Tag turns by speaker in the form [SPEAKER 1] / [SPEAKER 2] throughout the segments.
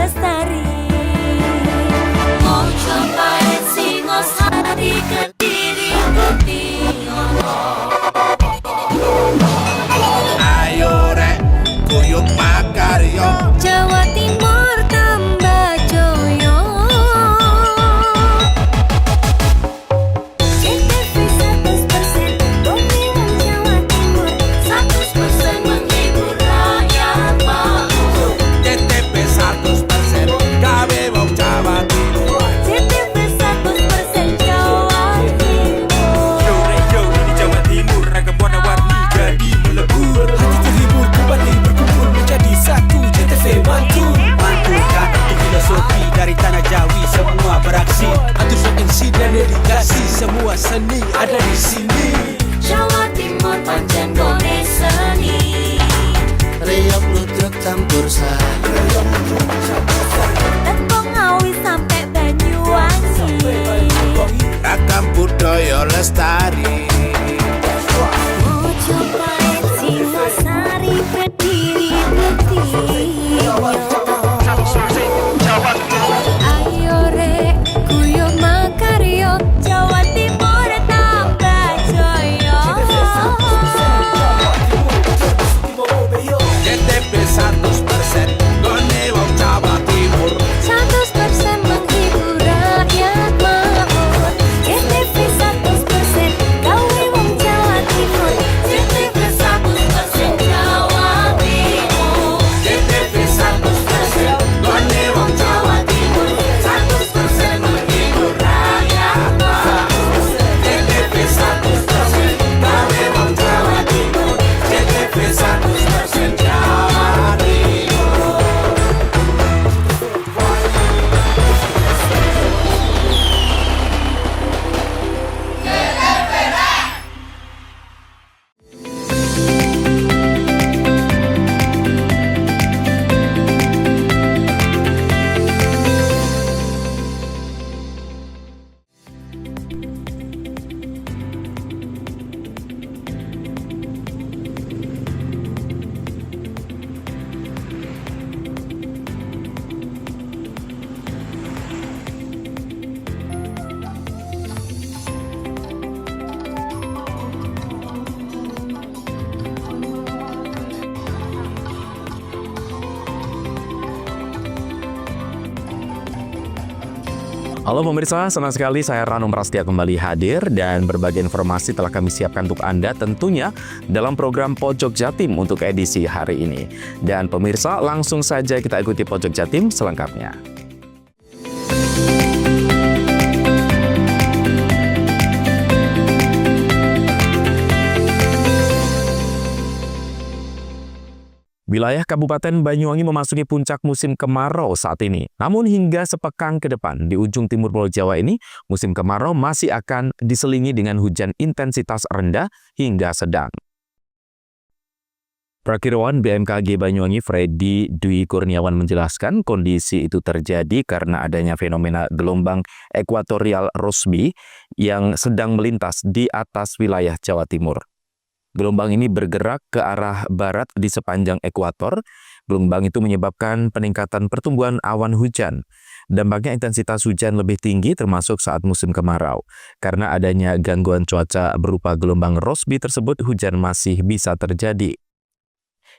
[SPEAKER 1] Lestari. Mau cobain Singosari, Kediri, Kutingono.
[SPEAKER 2] Ayo rek, kuyuk makaryo.
[SPEAKER 1] Jawa Timur tambah joyo. CTV 100% Bumi Wong Jawa Timur, 100% menghibur rakyat makmur.
[SPEAKER 2] CTP 100% gawe wong Jawa Timur.
[SPEAKER 1] CTV 100% Jawa Timur.
[SPEAKER 3] Yo di Jawa Timur ragam warna-warni jadi melebur. Hati terhibur kembali berkumpul menjadi satu. CTV mantu mantulkan untuk filosofi dari tanah Jawi semua beraksi. Atur MC dan dedikasi semua seni ada di sini.
[SPEAKER 1] Jawa Timur pancen gone seni.
[SPEAKER 2] Reyok ludruk campur sari.
[SPEAKER 1] Tepung Ngawi sampai Banyuwangi.
[SPEAKER 2] Ragam budaya lestari.
[SPEAKER 1] Mau cobain Singosari, Kediri, Kutingono. Ayo rek, kuyuk makaryo. Jawa Timur tambah joyo.
[SPEAKER 2] CTP 100% gone wong Jawa Timur.
[SPEAKER 1] 100% menghibur rakyat makmur. CTV 100% gawe wong Jawa Timur. CTV 100% Jawa Timur.
[SPEAKER 2] CTP 100% gone wong Jawa Timur. 100% menghibur rakyat makmur. CTP 100% gawe wong Jawa Timur. CTP 100% Jawa Timur.
[SPEAKER 4] Halo pemirsa, senang sekali saya Rano Prastia kembali hadir dan berbagai informasi telah kami siapkan untuk Anda tentunya dalam program Pojok Jatim untuk edisi hari ini. Dan pemirsa, langsung saja kita ikuti Pojok Jatim selengkapnya. Wilayah Kabupaten Banyuwangi memasuki puncak musim kemarau saat ini. Namun hingga sepekan ke depan di ujung timur Pulau Jawa ini, musim kemarau masih akan diselingi dengan hujan intensitas rendah hingga sedang. Prakirawan BMKG Banyuwangi Freddy Dwi Kurniawan menjelaskan kondisi itu terjadi karena adanya fenomena gelombang ekuatorial Rossby yang sedang melintas di atas wilayah Jawa Timur. Gelombang ini bergerak ke arah barat di sepanjang ekuator. Gelombang itu menyebabkan peningkatan pertumbuhan awan hujan. Dampaknya intensitas hujan lebih tinggi termasuk saat musim kemarau. Karena adanya gangguan cuaca berupa gelombang Rossby tersebut, hujan masih bisa terjadi.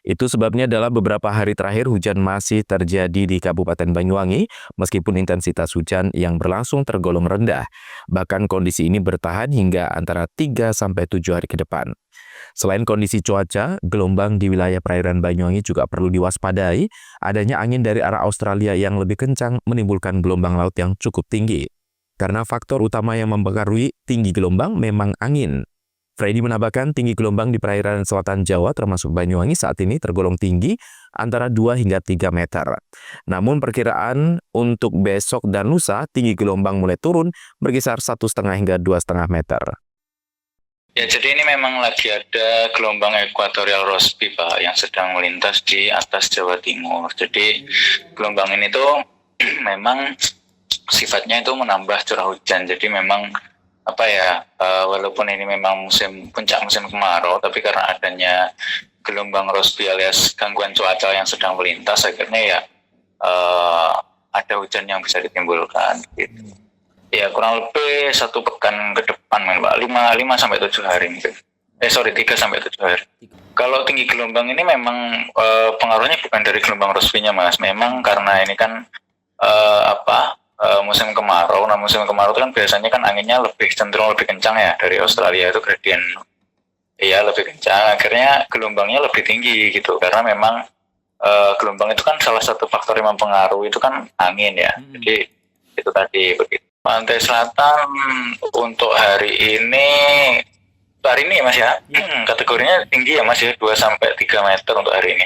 [SPEAKER 4] Itu sebabnya dalam beberapa hari terakhir hujan masih terjadi di Kabupaten Banyuwangi meskipun intensitas hujan yang berlangsung tergolong rendah. Bahkan kondisi ini bertahan hingga antara 3-7 hari ke depan. Selain kondisi cuaca, gelombang di wilayah perairan Banyuwangi juga perlu diwaspadai. Adanya angin dari arah Australia yang lebih kencang menimbulkan gelombang laut yang cukup tinggi. Karena faktor utama yang mempengaruhi tinggi gelombang memang angin. Freddy menambahkan tinggi gelombang di perairan selatan Jawa termasuk Banyuwangi saat ini tergolong tinggi antara 2 hingga 3 meter. Namun perkiraan untuk besok dan lusa tinggi gelombang mulai turun berkisar 1,5 hingga 2,5 meter.
[SPEAKER 5] Ya, jadi ini memang lagi ada gelombang ekuatorial Rossby, Pak, yang sedang melintas di atas Jawa Timur. Jadi gelombang ini tuh memang sifatnya itu menambah curah hujan. Jadi memang walaupun ini memang puncak musim kemarau, tapi karena adanya gelombang Rossby alias gangguan cuaca yang sedang melintas, akhirnya ya ada hujan yang bisa ditimbulkan gitu. Ya kurang lebih 1 pekan ke depan Pak, 5 sampai 7 hari mungkin. 3 sampai 7 hari. Kalau tinggi gelombang ini memang pengaruhnya bukan dari gelombang Rossby-nya Mas. Memang karena ini kan musim kemarau. Nah musim kemarau itu kan biasanya kan anginnya cenderung lebih kencang ya, dari Australia itu gradien. Iya lebih kencang. Akhirnya gelombangnya lebih tinggi gitu. Karena memang gelombang itu kan salah satu faktor yang mempengaruhi itu kan angin ya. Jadi itu tadi begitu. Pantai Selatan untuk hari ini Mas ya, kategorinya tinggi ya Mas ya, 2 sampai 3 meter untuk hari ini.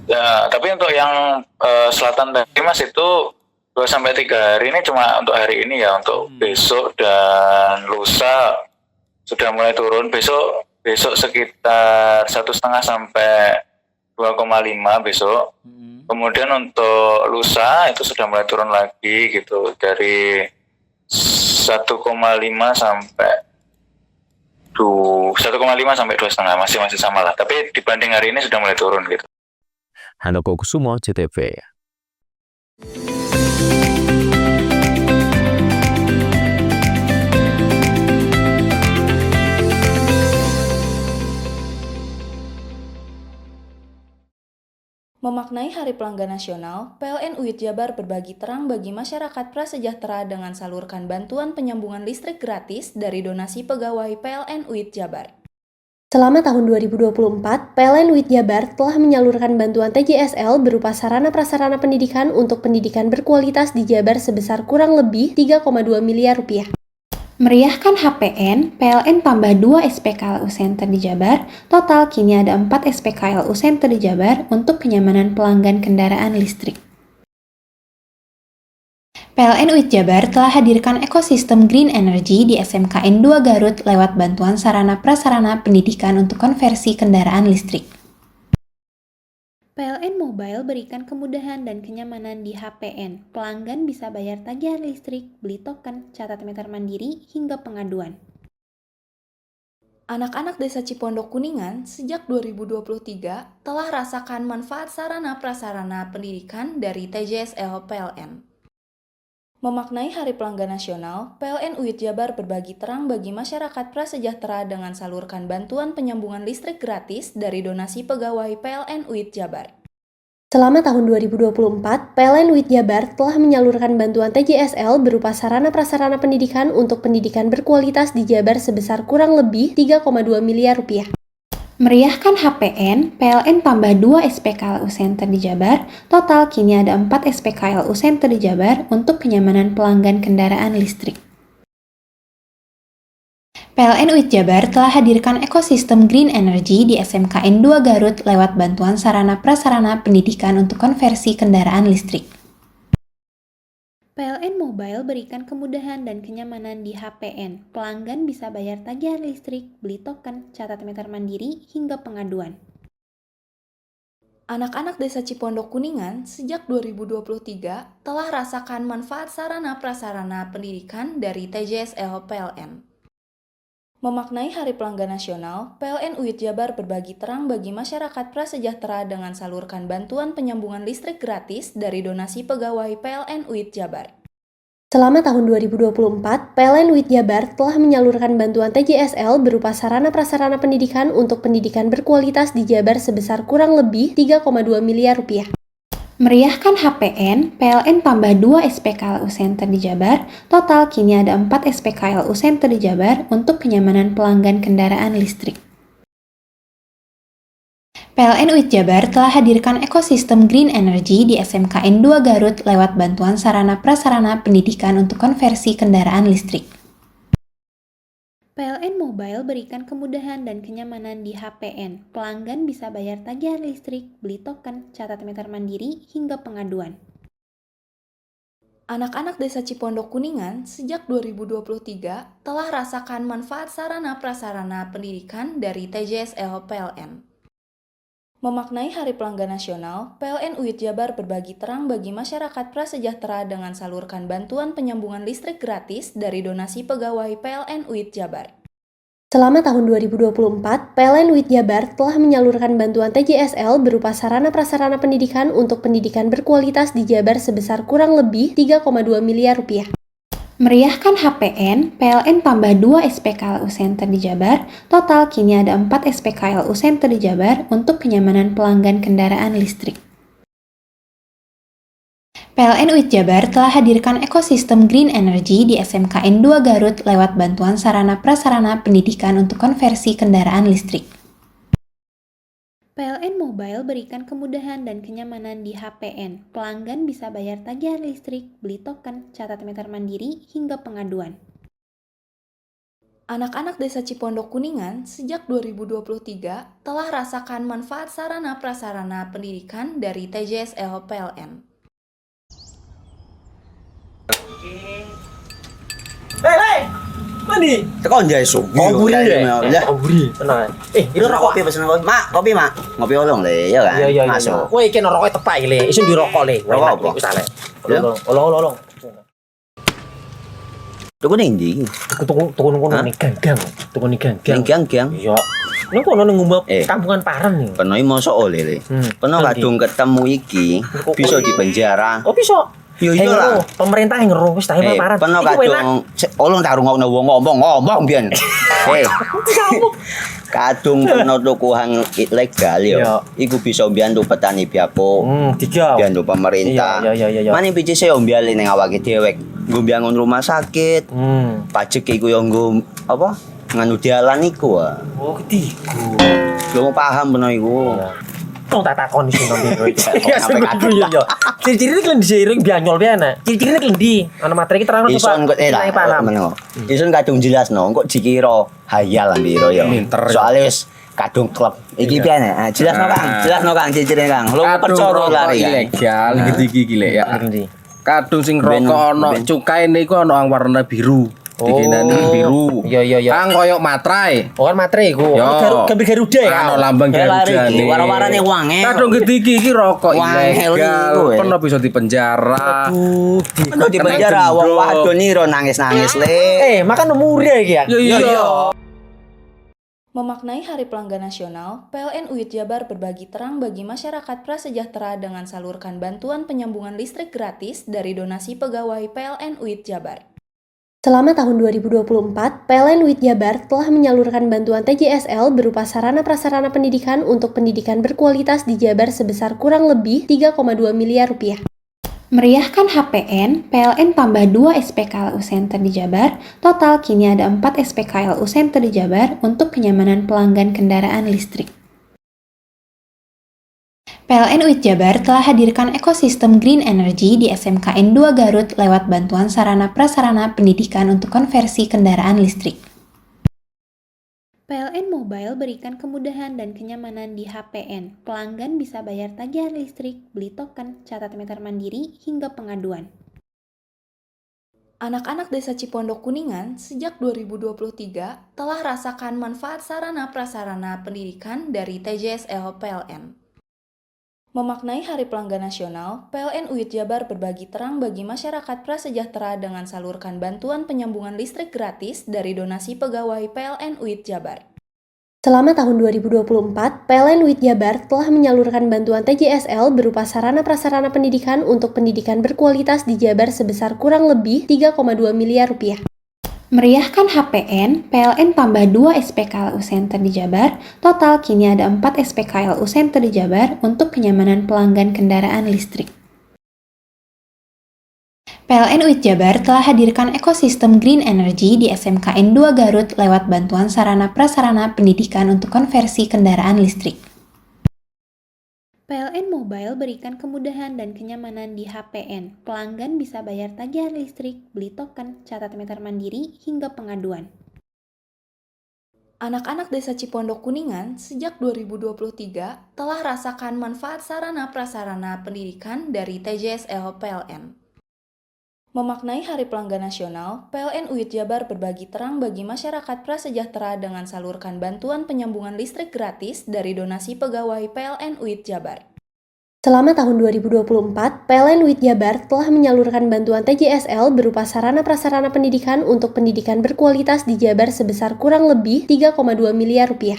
[SPEAKER 5] Ya, tapi untuk yang selatan tadi Mas itu 2 sampai 3 hari ini cuma untuk hari ini ya, untuk besok dan lusa sudah mulai turun. Besok sekitar 1,5 sampai 2,5 besok. Kemudian untuk lusa itu sudah mulai turun lagi gitu, dari 1,5 sampai 2,5 masih sama lah. Tapi dibanding hari ini sudah mulai turun gitu.
[SPEAKER 4] Handoko Kusumo, CTV.
[SPEAKER 6] Memaknai Hari Pelanggan Nasional, PLN UIT Jabar berbagi terang bagi masyarakat prasejahtera dengan salurkan bantuan penyambungan listrik gratis dari donasi pegawai PLN UIT Jabar.
[SPEAKER 7] Selama tahun 2024, PLN UIT Jabar telah menyalurkan bantuan TJSL berupa sarana-prasarana pendidikan untuk pendidikan berkualitas di Jabar sebesar kurang lebih 3,2 miliar rupiah. Meriahkan HPN, PLN tambah 2 SPKLU Center di Jabar, total kini ada 4 SPKLU Center di Jabar untuk kenyamanan pelanggan kendaraan listrik. PLN UIT Jabar telah hadirkan ekosistem Green Energy di SMKN 2 Garut lewat bantuan sarana-prasarana pendidikan untuk konversi kendaraan listrik. PLN Mobile berikan kemudahan dan kenyamanan di HPN. Pelanggan bisa bayar tagihan listrik, beli token, catat meter mandiri, hingga pengaduan.
[SPEAKER 6] Anak-anak Desa Cipondok Kuningan sejak 2023 telah rasakan manfaat sarana-prasarana pendidikan dari TJSL PLN. Memaknai Hari Pelanggan Nasional, PLN UIT Jabar berbagi terang bagi masyarakat prasejahtera dengan salurkan bantuan penyambungan listrik gratis dari donasi pegawai PLN UIT Jabar.
[SPEAKER 7] Selama tahun 2024, PLN UIT Jabar telah menyalurkan bantuan TJSL berupa sarana-prasarana pendidikan untuk pendidikan berkualitas di Jabar sebesar kurang lebih 3,2 miliar rupiah. Meriahkan HPN, PLN tambah 2 SPKLU Center di Jabar, total kini ada 4 SPKLU Center di Jabar untuk kenyamanan pelanggan kendaraan listrik. PLN UIT Jabar telah hadirkan ekosistem Green Energy di SMKN 2 Garut lewat bantuan sarana-prasarana pendidikan untuk konversi kendaraan listrik. PLN Mobile berikan kemudahan dan kenyamanan di HPN. Pelanggan bisa bayar tagihan listrik, beli token, catat meter mandiri, hingga pengaduan.
[SPEAKER 6] Anak-anak Desa Cipondok Kuningan sejak 2023 telah rasakan manfaat sarana-prasarana pendidikan dari TJSL PLN. Memaknai Hari Pelanggan Nasional, PLN UIT Jabar berbagi terang bagi masyarakat prasejahtera dengan salurkan bantuan penyambungan listrik gratis dari donasi pegawai PLN UIT Jabar.
[SPEAKER 7] Selama tahun 2024, PLN UIT Jabar telah menyalurkan bantuan TJSL berupa sarana-prasarana pendidikan untuk pendidikan berkualitas di Jabar sebesar kurang lebih 3,2 miliar rupiah. Meriahkan HPN, PLN tambah 2 SPKLU Center di Jabar, total kini ada 4 SPKLU Center di Jabar untuk kenyamanan pelanggan kendaraan listrik. PLN UIT Jabar telah hadirkan ekosistem Green Energy di SMKN 2 Garut lewat bantuan sarana-prasarana pendidikan untuk konversi kendaraan listrik. PLN Mobile berikan kemudahan dan kenyamanan di HPN. Pelanggan bisa bayar tagihan listrik, beli token, catat meter mandiri, hingga pengaduan.
[SPEAKER 6] Anak-anak Desa Cipondok Kuningan sejak 2023 telah rasakan manfaat sarana-prasarana pendidikan dari TJSL PLN. Memaknai Hari Pelanggan Nasional, PLN UIT Jabar berbagi terang bagi masyarakat prasejahtera dengan salurkan bantuan penyambungan listrik gratis dari donasi pegawai PLN UIT Jabar.
[SPEAKER 7] Selama tahun 2024, PLN WIT Jabar telah menyalurkan bantuan TJSL berupa sarana prasarana pendidikan untuk pendidikan berkualitas di Jabar sebesar kurang lebih 3,2 miliar rupiah. Meriahkan HPN, PLN tambah 2 SPKLU Center di Jabar, total kini ada 4 SPKLU Center di Jabar untuk kenyamanan pelanggan kendaraan listrik. PLN WIT Jabar telah hadirkan ekosistem green energy di SMKN 2 Garut lewat bantuan sarana prasarana pendidikan untuk konversi kendaraan listrik. PLN Mobile berikan kemudahan dan kenyamanan di HPN. Pelanggan bisa bayar tagihan listrik, beli token, catat meter mandiri, hingga pengaduan.
[SPEAKER 6] Anak-anak Desa Cipondok Kuningan sejak 2023 telah rasakan manfaat sarana prasarana pendidikan dari TJSL PLN.
[SPEAKER 3] Hei, mandi.
[SPEAKER 8] Tekan jaya su.
[SPEAKER 3] Ngoburi deh.
[SPEAKER 8] Ya.
[SPEAKER 3] Ngoburi, tenang.
[SPEAKER 8] Ini rokok pesen kopi. Mak, kopi, Mak. Ngopi olong le, ya kan?
[SPEAKER 3] Iya.
[SPEAKER 8] Masuk.
[SPEAKER 3] Woi, iki rokok tepak le. Isun dirokok le.
[SPEAKER 8] Rokok apa?
[SPEAKER 3] Wis ale.
[SPEAKER 8] Ya.
[SPEAKER 3] Olong.
[SPEAKER 8] Tuku ning ndi?
[SPEAKER 3] Tuku ngono ning gang. Tuku ning gang.
[SPEAKER 8] Ning gang.
[SPEAKER 3] Iya. Ning kono ning ngumap
[SPEAKER 8] Eh.
[SPEAKER 3] kampungan Paren nih.
[SPEAKER 8] Peno iki mosok oleh le. Peno
[SPEAKER 3] Nanti.
[SPEAKER 8] kadung ketemu iki bisa dipenjara.
[SPEAKER 3] Oh, bisa.
[SPEAKER 8] Yo iya lah.
[SPEAKER 3] Pemerintah yang ngeru wis tahe Paren.
[SPEAKER 8] Peno
[SPEAKER 3] Iku enak.
[SPEAKER 8] kadung olong tak rungokno wong ngomong biyen. Kadung peno tuku hang ilegal yo.
[SPEAKER 3] Iya.
[SPEAKER 8] Iku bisa mbiyantu petani biako.
[SPEAKER 3] Tiga.
[SPEAKER 8] Mbiyantu pemerintah.
[SPEAKER 3] Iya.
[SPEAKER 8] Mane pici sih ombyale ning awake dewek. Nggo mbiyangun rumah sakit. Pajak iku yo nggo apa? Nganu dalan iku ah.
[SPEAKER 3] Oh, ketiku.
[SPEAKER 8] Lu paham peno iku.
[SPEAKER 3] Tong tak takon di sini iki.
[SPEAKER 8] Ya, sampai kadung.
[SPEAKER 3] Iya. Ciri-ciri iki di seiring bianyol piye ana. Ciri-ciri iki ndi? Ana materi iki terang
[SPEAKER 8] Ison kok lah meneng. Ison kadung jelasno, kok dikira hayal ambiro ya. Soale wis kadung klub. Iki piye nek? Jelasno Kang, ciri-ciri Kang. Lu percaya lari.
[SPEAKER 2] Ilegal iki lek ya.
[SPEAKER 3] Ndi?
[SPEAKER 2] Kadung sing rokok ono cukaine iku ono warna biru. Dikenani biru.
[SPEAKER 3] Iya.
[SPEAKER 2] Kang koyo matrai.
[SPEAKER 3] Oh kan materi iku.
[SPEAKER 2] Yo.
[SPEAKER 3] Gambar Garuda ya.
[SPEAKER 2] Ano lambang Garuda nih.
[SPEAKER 8] Wara-warane wange.
[SPEAKER 2] Kadung iki rokok
[SPEAKER 8] Wangel
[SPEAKER 2] ilegal.
[SPEAKER 8] iku,
[SPEAKER 2] Pernah bisa dipenjara.
[SPEAKER 8] Peno di penjara wong wadon iro nangis-nangis le.
[SPEAKER 3] Makan umure iki ya.
[SPEAKER 2] Iya.
[SPEAKER 6] Memaknai Hari Pelanggan Nasional, PLN UIT Jabar berbagi terang bagi masyarakat prasejahtera dengan salurkan bantuan penyambungan listrik gratis dari donasi pegawai PLN UIT Jabar.
[SPEAKER 7] Selama tahun 2024, PLN WIT Jabar telah menyalurkan bantuan TJSL berupa sarana prasarana pendidikan untuk pendidikan berkualitas di Jabar sebesar kurang lebih 3,2 miliar rupiah. Meriahkan HPN, PLN tambah 2 SPKLU Center di Jabar, total kini ada 4 SPKLU Center di Jabar untuk kenyamanan pelanggan kendaraan listrik. PLN WIT Jabar telah hadirkan ekosistem green energy di SMKN 2 Garut lewat bantuan sarana prasarana pendidikan untuk konversi kendaraan listrik. PLN Mobile berikan kemudahan dan kenyamanan di HPN. Pelanggan bisa bayar tagihan listrik, beli token, catat meter mandiri, hingga pengaduan.
[SPEAKER 6] Anak-anak Desa Cipondok Kuningan sejak 2023 telah rasakan manfaat sarana prasarana pendidikan dari TJSL PLN. Memaknai Hari Pelanggan Nasional, PLN UIT Jabar berbagi terang bagi masyarakat prasejahtera dengan salurkan bantuan penyambungan listrik gratis dari donasi pegawai PLN UIT Jabar.
[SPEAKER 7] Selama tahun 2024, PLN WIT Jabar telah menyalurkan bantuan TJSL berupa sarana prasarana pendidikan untuk pendidikan berkualitas di Jabar sebesar kurang lebih 3,2 miliar rupiah. Meriahkan HPN, PLN tambah 2 SPKLU Center di Jabar, total kini ada 4 SPKLU Center di Jabar untuk kenyamanan pelanggan kendaraan listrik. PLN WIT Jabar telah hadirkan ekosistem green energy di SMKN 2 Garut lewat bantuan sarana prasarana pendidikan untuk konversi kendaraan listrik. PLN Mobile berikan kemudahan dan kenyamanan di HPN. Pelanggan bisa bayar tagihan listrik, beli token, catat meter mandiri, hingga pengaduan.
[SPEAKER 6] Anak-anak Desa Cipondok Kuningan sejak 2023 telah rasakan manfaat sarana prasarana pendidikan dari TJSL PLN. Memaknai Hari Pelanggan Nasional, PLN UIT Jabar berbagi terang bagi masyarakat prasejahtera dengan salurkan bantuan penyambungan listrik gratis dari donasi pegawai PLN UIT Jabar.
[SPEAKER 7] Selama tahun 2024, PLN WIT Jabar telah menyalurkan bantuan TJSL berupa sarana prasarana pendidikan untuk pendidikan berkualitas di Jabar sebesar kurang lebih 3,2 miliar rupiah.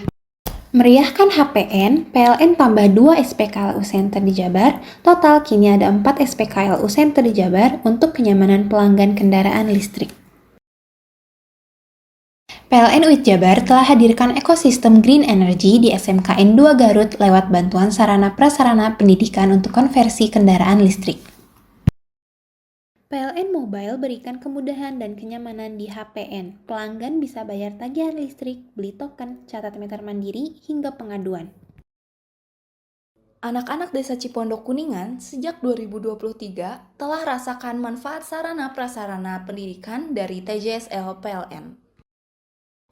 [SPEAKER 7] Meriahkan HPN, PLN tambah 2 SPKLU Center di Jabar, total kini ada 4 SPKLU Center di Jabar untuk kenyamanan pelanggan kendaraan listrik. PLN UIT Jabar telah hadirkan ekosistem green energy di SMKN 2 Garut lewat bantuan sarana prasarana pendidikan untuk konversi kendaraan listrik. PLN Mobile berikan kemudahan dan kenyamanan di HPN. Pelanggan bisa bayar tagihan listrik, beli token, catat meter mandiri, hingga pengaduan.
[SPEAKER 6] Anak-anak Desa Cipondok Kuningan sejak 2023 telah rasakan manfaat sarana prasarana pendidikan dari TJSL PLN.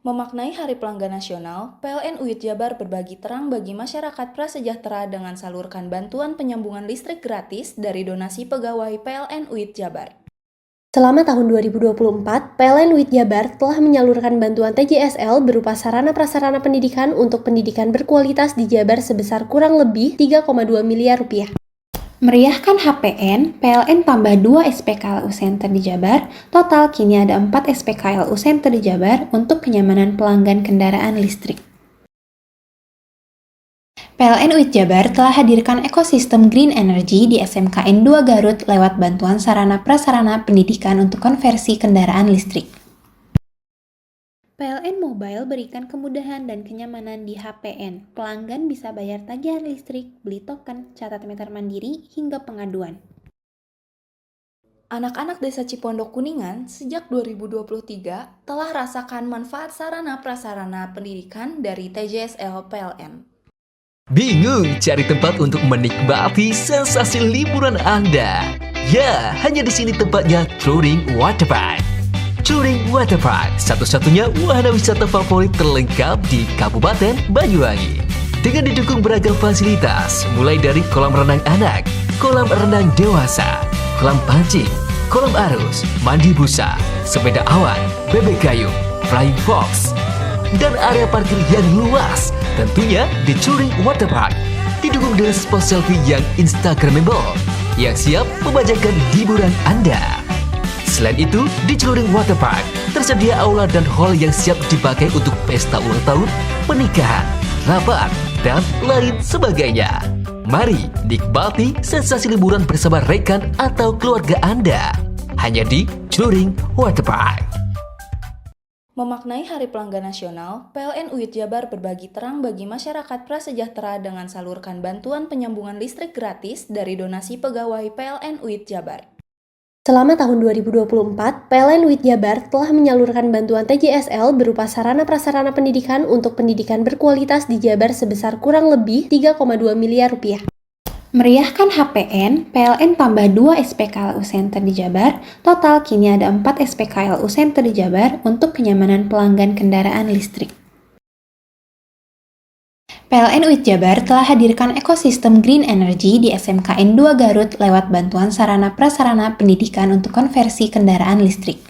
[SPEAKER 6] Memaknai Hari Pelanggan Nasional, PLN UIT Jabar berbagi terang bagi masyarakat prasejahtera dengan salurkan bantuan penyambungan listrik gratis dari donasi pegawai PLN UIT Jabar.
[SPEAKER 7] Selama tahun 2024, PLN WIT Jabar telah menyalurkan bantuan TJSL berupa sarana prasarana pendidikan untuk pendidikan berkualitas di Jabar sebesar kurang lebih 3,2 miliar rupiah. Meriahkan HPN, PLN tambah 2 SPKLU Center di Jabar, total kini ada 4 SPKLU Center di Jabar untuk kenyamanan pelanggan kendaraan listrik. PLN UIT Jabar telah hadirkan ekosistem green energy di SMKN 2 Garut lewat bantuan sarana prasarana pendidikan untuk konversi kendaraan listrik. PLN Mobile berikan kemudahan dan kenyamanan di HPN. Pelanggan bisa bayar tagihan listrik, beli token, catat meter mandiri, hingga pengaduan.
[SPEAKER 6] Anak-anak Desa Cipondok Kuningan sejak 2023 telah rasakan manfaat sarana prasarana pendidikan dari TJSL PLN.
[SPEAKER 9] Bingung cari tempat untuk menikmati sensasi liburan Anda? Ya, hanya di sini tempatnya Touring Waterpark. Touring Waterpark, satu-satunya wahana wisata favorit terlengkap di Kabupaten Banyuwangi. Dengan didukung beragam fasilitas, mulai dari kolam renang anak, kolam renang dewasa, kolam pancing, kolam arus, mandi busa, sepeda awan, bebek gayung, flying fox, dan area parkir yang luas. Tentunya di Touring Waterpark, didukung dengan spot selfie yang instagramable, yang siap membajakan hiburan Anda. Selain itu, di Touring Waterpark tersedia aula dan hall yang siap dipakai untuk pesta ulang tahun, pernikahan, rapat, dan lain sebagainya. Mari nikmati sensasi liburan bersama rekan atau keluarga Anda. Hanya di Touring Waterpark.
[SPEAKER 6] Memaknai Hari Pelanggan Nasional, PLN UIT Jabar berbagi terang bagi masyarakat prasejahtera dengan salurkan bantuan penyambungan listrik gratis dari donasi pegawai PLN UIT Jabar.
[SPEAKER 7] Selama tahun 2024, PLN WIT Jabar telah menyalurkan bantuan TJSL berupa sarana prasarana pendidikan untuk pendidikan berkualitas di Jabar sebesar kurang lebih 3,2 miliar rupiah. Meriahkan HPN, PLN tambah 2 SPKLU Center di Jabar, total kini ada 4 SPKLU Center di Jabar untuk kenyamanan pelanggan kendaraan listrik. PLN UIT Jabar telah hadirkan ekosistem green energy di SMKN 2 Garut lewat bantuan sarana prasarana pendidikan untuk konversi kendaraan listrik.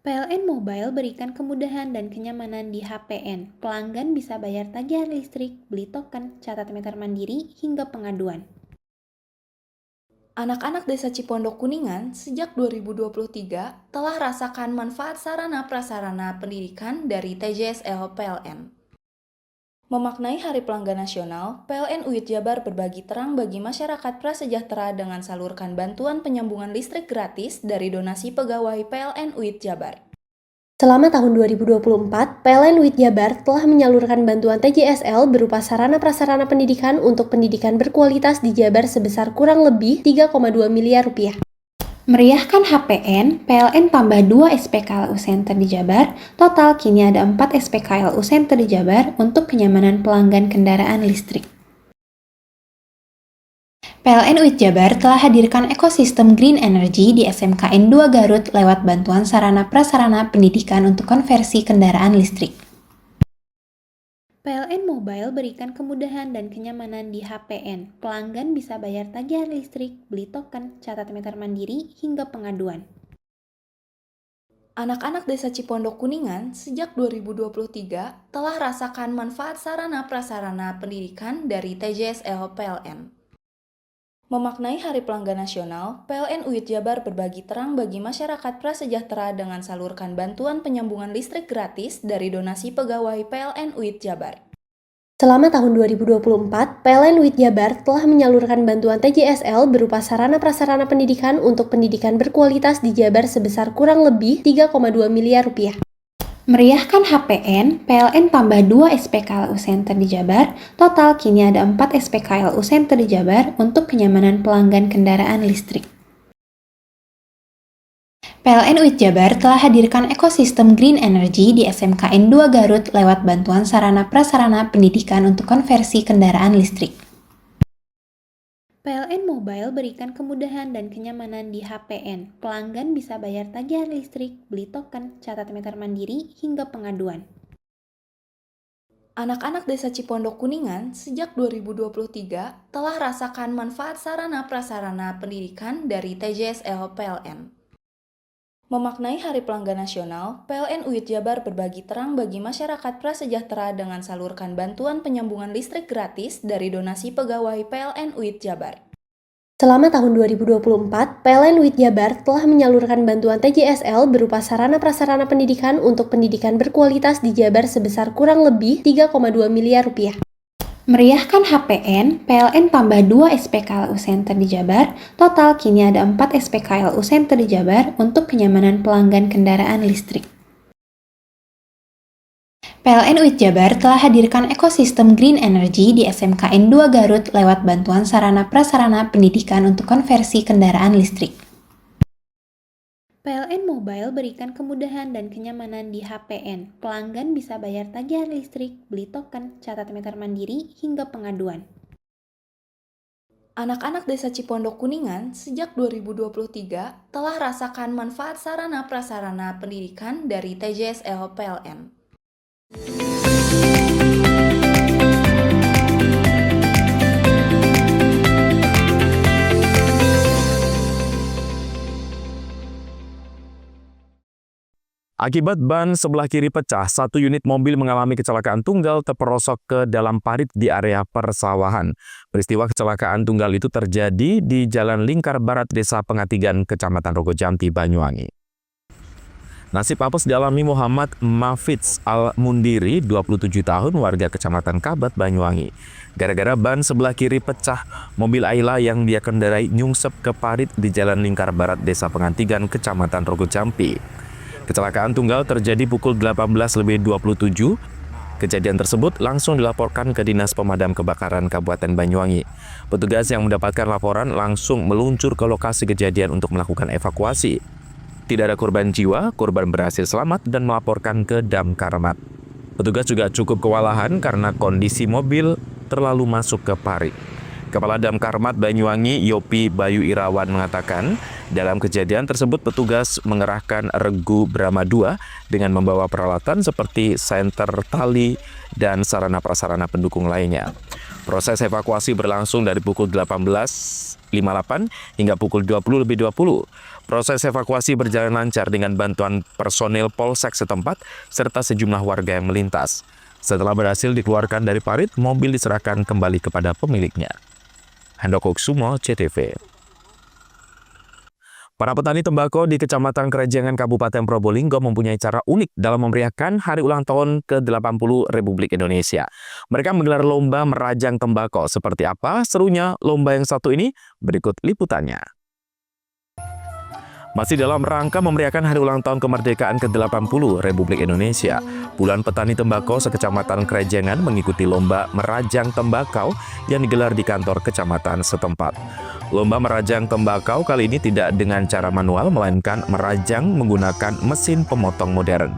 [SPEAKER 7] PLN Mobile berikan kemudahan dan kenyamanan di HPN. Pelanggan bisa bayar tagihan listrik, beli token, catat meter mandiri, hingga pengaduan.
[SPEAKER 6] Anak-anak Desa Cipondok Kuningan sejak 2023 telah rasakan manfaat sarana prasarana pendidikan dari TJSL PLN. Memaknai Hari Pelanggan Nasional, PLN UIT Jabar berbagi terang bagi masyarakat prasejahtera dengan salurkan bantuan penyambungan listrik gratis dari donasi pegawai PLN UIT Jabar.
[SPEAKER 7] Selama tahun 2024, PLN WIT Jabar telah menyalurkan bantuan TJSL berupa sarana prasarana pendidikan untuk pendidikan berkualitas di Jabar sebesar kurang lebih 3,2 miliar rupiah. Meriahkan HPN, PLN tambah 2 SPKLU Center di Jabar, total kini ada 4 SPKLU Center di Jabar untuk kenyamanan pelanggan kendaraan listrik. PLN UIT Jabar telah hadirkan ekosistem green energy di SMKN 2 Garut lewat bantuan sarana prasarana pendidikan untuk konversi kendaraan listrik. PLN Mobile berikan kemudahan dan kenyamanan di HPN. Pelanggan bisa bayar tagihan listrik, beli token, catat meter mandiri, hingga pengaduan.
[SPEAKER 6] Anak-anak Desa Cipondok Kuningan sejak 2023 telah rasakan manfaat sarana prasarana pendidikan dari TJSL PLN. Memaknai Hari Pelanggan Nasional, PLN UIT Jabar berbagi terang bagi masyarakat prasejahtera dengan salurkan bantuan penyambungan listrik gratis dari donasi pegawai PLN UIT Jabar.
[SPEAKER 7] Selama tahun 2024, PLN UIT Jabar telah menyalurkan bantuan TJSL berupa sarana prasarana pendidikan untuk pendidikan berkualitas di Jabar sebesar kurang lebih 3,2 miliar rupiah. Meriahkan HPN, PLN tambah 2 SPKLU Center di Jabar, total kini ada 4 SPKLU Center di Jabar untuk kenyamanan pelanggan kendaraan listrik. PLN UIT Jabar telah hadirkan ekosistem Green Energy di SMKN 2 Garut lewat bantuan sarana prasarana pendidikan untuk konversi kendaraan listrik. PLN Mobile berikan kemudahan dan kenyamanan di HPN. Pelanggan bisa bayar tagihan listrik, beli token, catat meter mandiri, hingga pengaduan.
[SPEAKER 6] Anak-anak Desa Cipondok Kuningan sejak 2023 telah rasakan manfaat sarana prasarana pendidikan dari TJSL PLN. Memaknai Hari Pelanggan Nasional, PLN UIT Jabar berbagi terang bagi masyarakat prasejahtera dengan salurkan bantuan penyambungan listrik gratis dari donasi pegawai PLN UIT Jabar.
[SPEAKER 7] Selama tahun 2024, PLN UIT Jabar telah menyalurkan bantuan TJSL berupa sarana prasarana pendidikan untuk pendidikan berkualitas di Jabar sebesar kurang lebih 3,2 miliar rupiah. Meriahkan HPN, PLN tambah 2 SPKLU Center di Jabar, total kini ada 4 SPKLU Center di Jabar untuk kenyamanan pelanggan kendaraan listrik. PLN UIT Jabar telah hadirkan ekosistem Green Energy di SMKN 2 Garut lewat bantuan sarana prasarana pendidikan untuk konversi kendaraan listrik. PLN Mobile berikan kemudahan dan kenyamanan di HPN. Pelanggan bisa bayar tagihan listrik, beli token, catat meter mandiri, hingga pengaduan.
[SPEAKER 6] Anak-anak Desa Cipondok Kuningan sejak 2023 telah rasakan manfaat sarana prasarana pendidikan dari TJSL PLN.
[SPEAKER 4] Akibat ban sebelah kiri pecah, satu unit mobil mengalami kecelakaan tunggal terperosok ke dalam parit di area persawahan. Peristiwa kecelakaan tunggal itu terjadi di Jalan Lingkar Barat, Desa Pengatigan, Kecamatan Rogojampi, Banyuwangi. Nasib apes dialami Muhammad Mafidz Al-Mundiri, 27 tahun, warga Kecamatan Kabat, Banyuwangi. Gara-gara ban sebelah kiri pecah, mobil Ayla yang dia kendarai nyungsep ke parit di Jalan Lingkar Barat, Desa Pengatigan, Kecamatan Rogojampi. Kecelakaan tunggal terjadi pukul 18.27. Kejadian tersebut langsung dilaporkan ke Dinas Pemadam Kebakaran Kabupaten Banyuwangi. Petugas yang mendapatkan laporan langsung meluncur ke lokasi kejadian untuk melakukan evakuasi. Tidak ada korban jiwa, korban berhasil selamat dan melaporkan ke Damkarmat. Petugas juga cukup kewalahan karena kondisi mobil terlalu masuk ke parit. Kepala Damkarmat Banyuwangi, Yopi Bayu Irawan, mengatakan dalam kejadian tersebut petugas mengerahkan regu Brahma 2 dengan membawa peralatan seperti senter tali dan sarana-prasarana pendukung lainnya. Proses evakuasi berlangsung dari pukul 18.58 hingga pukul 20.20. Proses evakuasi berjalan lancar dengan bantuan personil Polsek setempat serta sejumlah warga yang melintas. Setelah berhasil dikeluarkan dari parit, mobil diserahkan kembali kepada pemiliknya. Handoko Kusumo, CTV. Para petani tembakau di Kecamatan Kerejengan, Kabupaten Probolinggo mempunyai cara unik dalam memeriahkan hari ulang tahun ke-80 Republik Indonesia. Mereka menggelar lomba merajang tembakau. Seperti apa serunya lomba yang satu ini? Berikut liputannya. Masih dalam rangka memeriahkan hari ulang tahun kemerdekaan ke-80 Republik Indonesia, puluhan petani tembakau sekecamatan Kerejengan mengikuti lomba merajang tembakau yang digelar di kantor kecamatan setempat. Lomba merajang tembakau kali ini tidak dengan cara manual, melainkan merajang menggunakan mesin pemotong modern.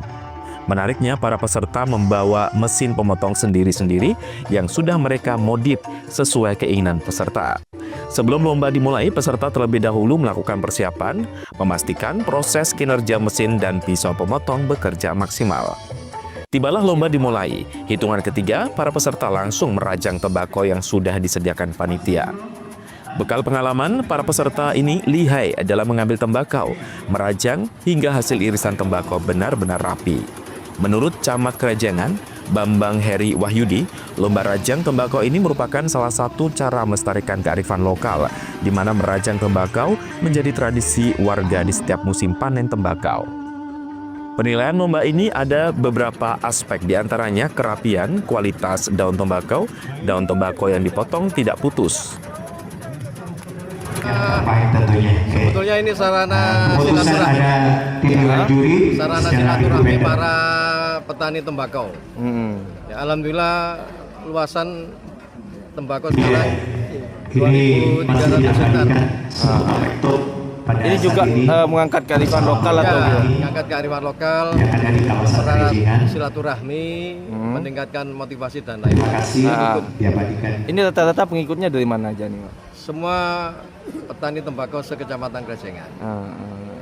[SPEAKER 4] Menariknya, para peserta membawa mesin pemotong sendiri-sendiri yang sudah mereka modif sesuai keinginan peserta. Sebelum lomba dimulai, peserta terlebih dahulu melakukan persiapan, memastikan proses kinerja mesin dan pisau pemotong bekerja maksimal. Tibalah lomba dimulai. Hitungan ketiga, para peserta langsung merajang tembakau yang sudah disediakan panitia. Bekal pengalaman, para peserta ini lihai dalam mengambil tembakau, merajang hingga hasil irisan tembakau benar-benar rapi. Menurut Camat Krajangan, Bambang Heri Wahyudi, lomba rajang tembakau ini merupakan salah satu cara melestarikan kearifan lokal, di mana merajang tembakau menjadi tradisi warga di setiap musim panen tembakau. Penilaian lomba ini ada beberapa aspek, diantaranya kerapian, kualitas daun tembakau yang dipotong tidak putus.
[SPEAKER 10] Sebetulnya ini sarana silaturahmi para petani tembakau. Ya, alhamdulillah luasan tembakau sekarang 2.300 hektar.
[SPEAKER 2] Ini juga mengangkat kearifan lokal atau
[SPEAKER 10] mengangkat kearifan lokal, sarana silaturahmi, meningkatkan motivasi dan lain-lain.
[SPEAKER 2] Ini rata-rata pengikutnya dari mana aja nih, Pak?
[SPEAKER 10] Semua petani tembakau sekecamatan Krajengan.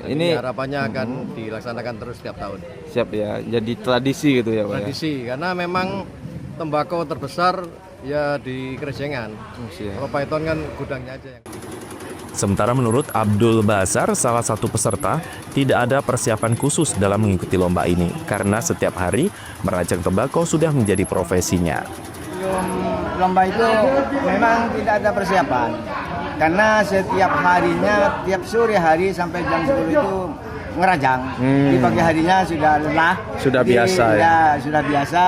[SPEAKER 10] Ini harapannya akan dilaksanakan terus setiap tahun.
[SPEAKER 2] Siap ya, jadi tradisi gitu ya, Pak.
[SPEAKER 10] Tradisi, karena memang tembakau terbesar ya di Krajengan. Kalau Python kan gudangnya aja yang.
[SPEAKER 4] Sementara menurut Abdul Basar, salah satu peserta, tidak ada persiapan khusus dalam mengikuti lomba ini karena setiap hari merajang tembakau sudah menjadi profesinya.
[SPEAKER 8] Lomba itu memang tidak ada persiapan karena setiap harinya, tiap sore hari sampai jam 10 itu ngerajang. Di pagi harinya sudah lelah,
[SPEAKER 2] sudah biasa ya.
[SPEAKER 8] Sudah biasa.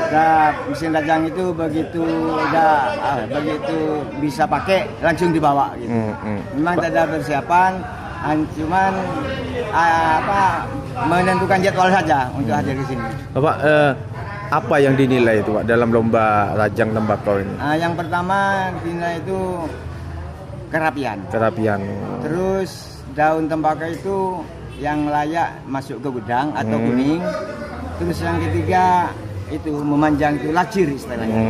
[SPEAKER 8] Nah, mesin rajang itu begitu bisa pakai langsung dibawa gitu. Memang tidak ada persiapan, cuman menentukan jadwal saja untuk hadir di sini.
[SPEAKER 2] Bapak, apa yang dinilai itu, Pak, dalam lomba rajang tembakau ini?
[SPEAKER 8] Yang pertama dinilai itu kerapian. Terus daun tembakau itu yang layak masuk ke gudang atau kuning. Terus yang ketiga itu memanjang, itu lacir istilahnya.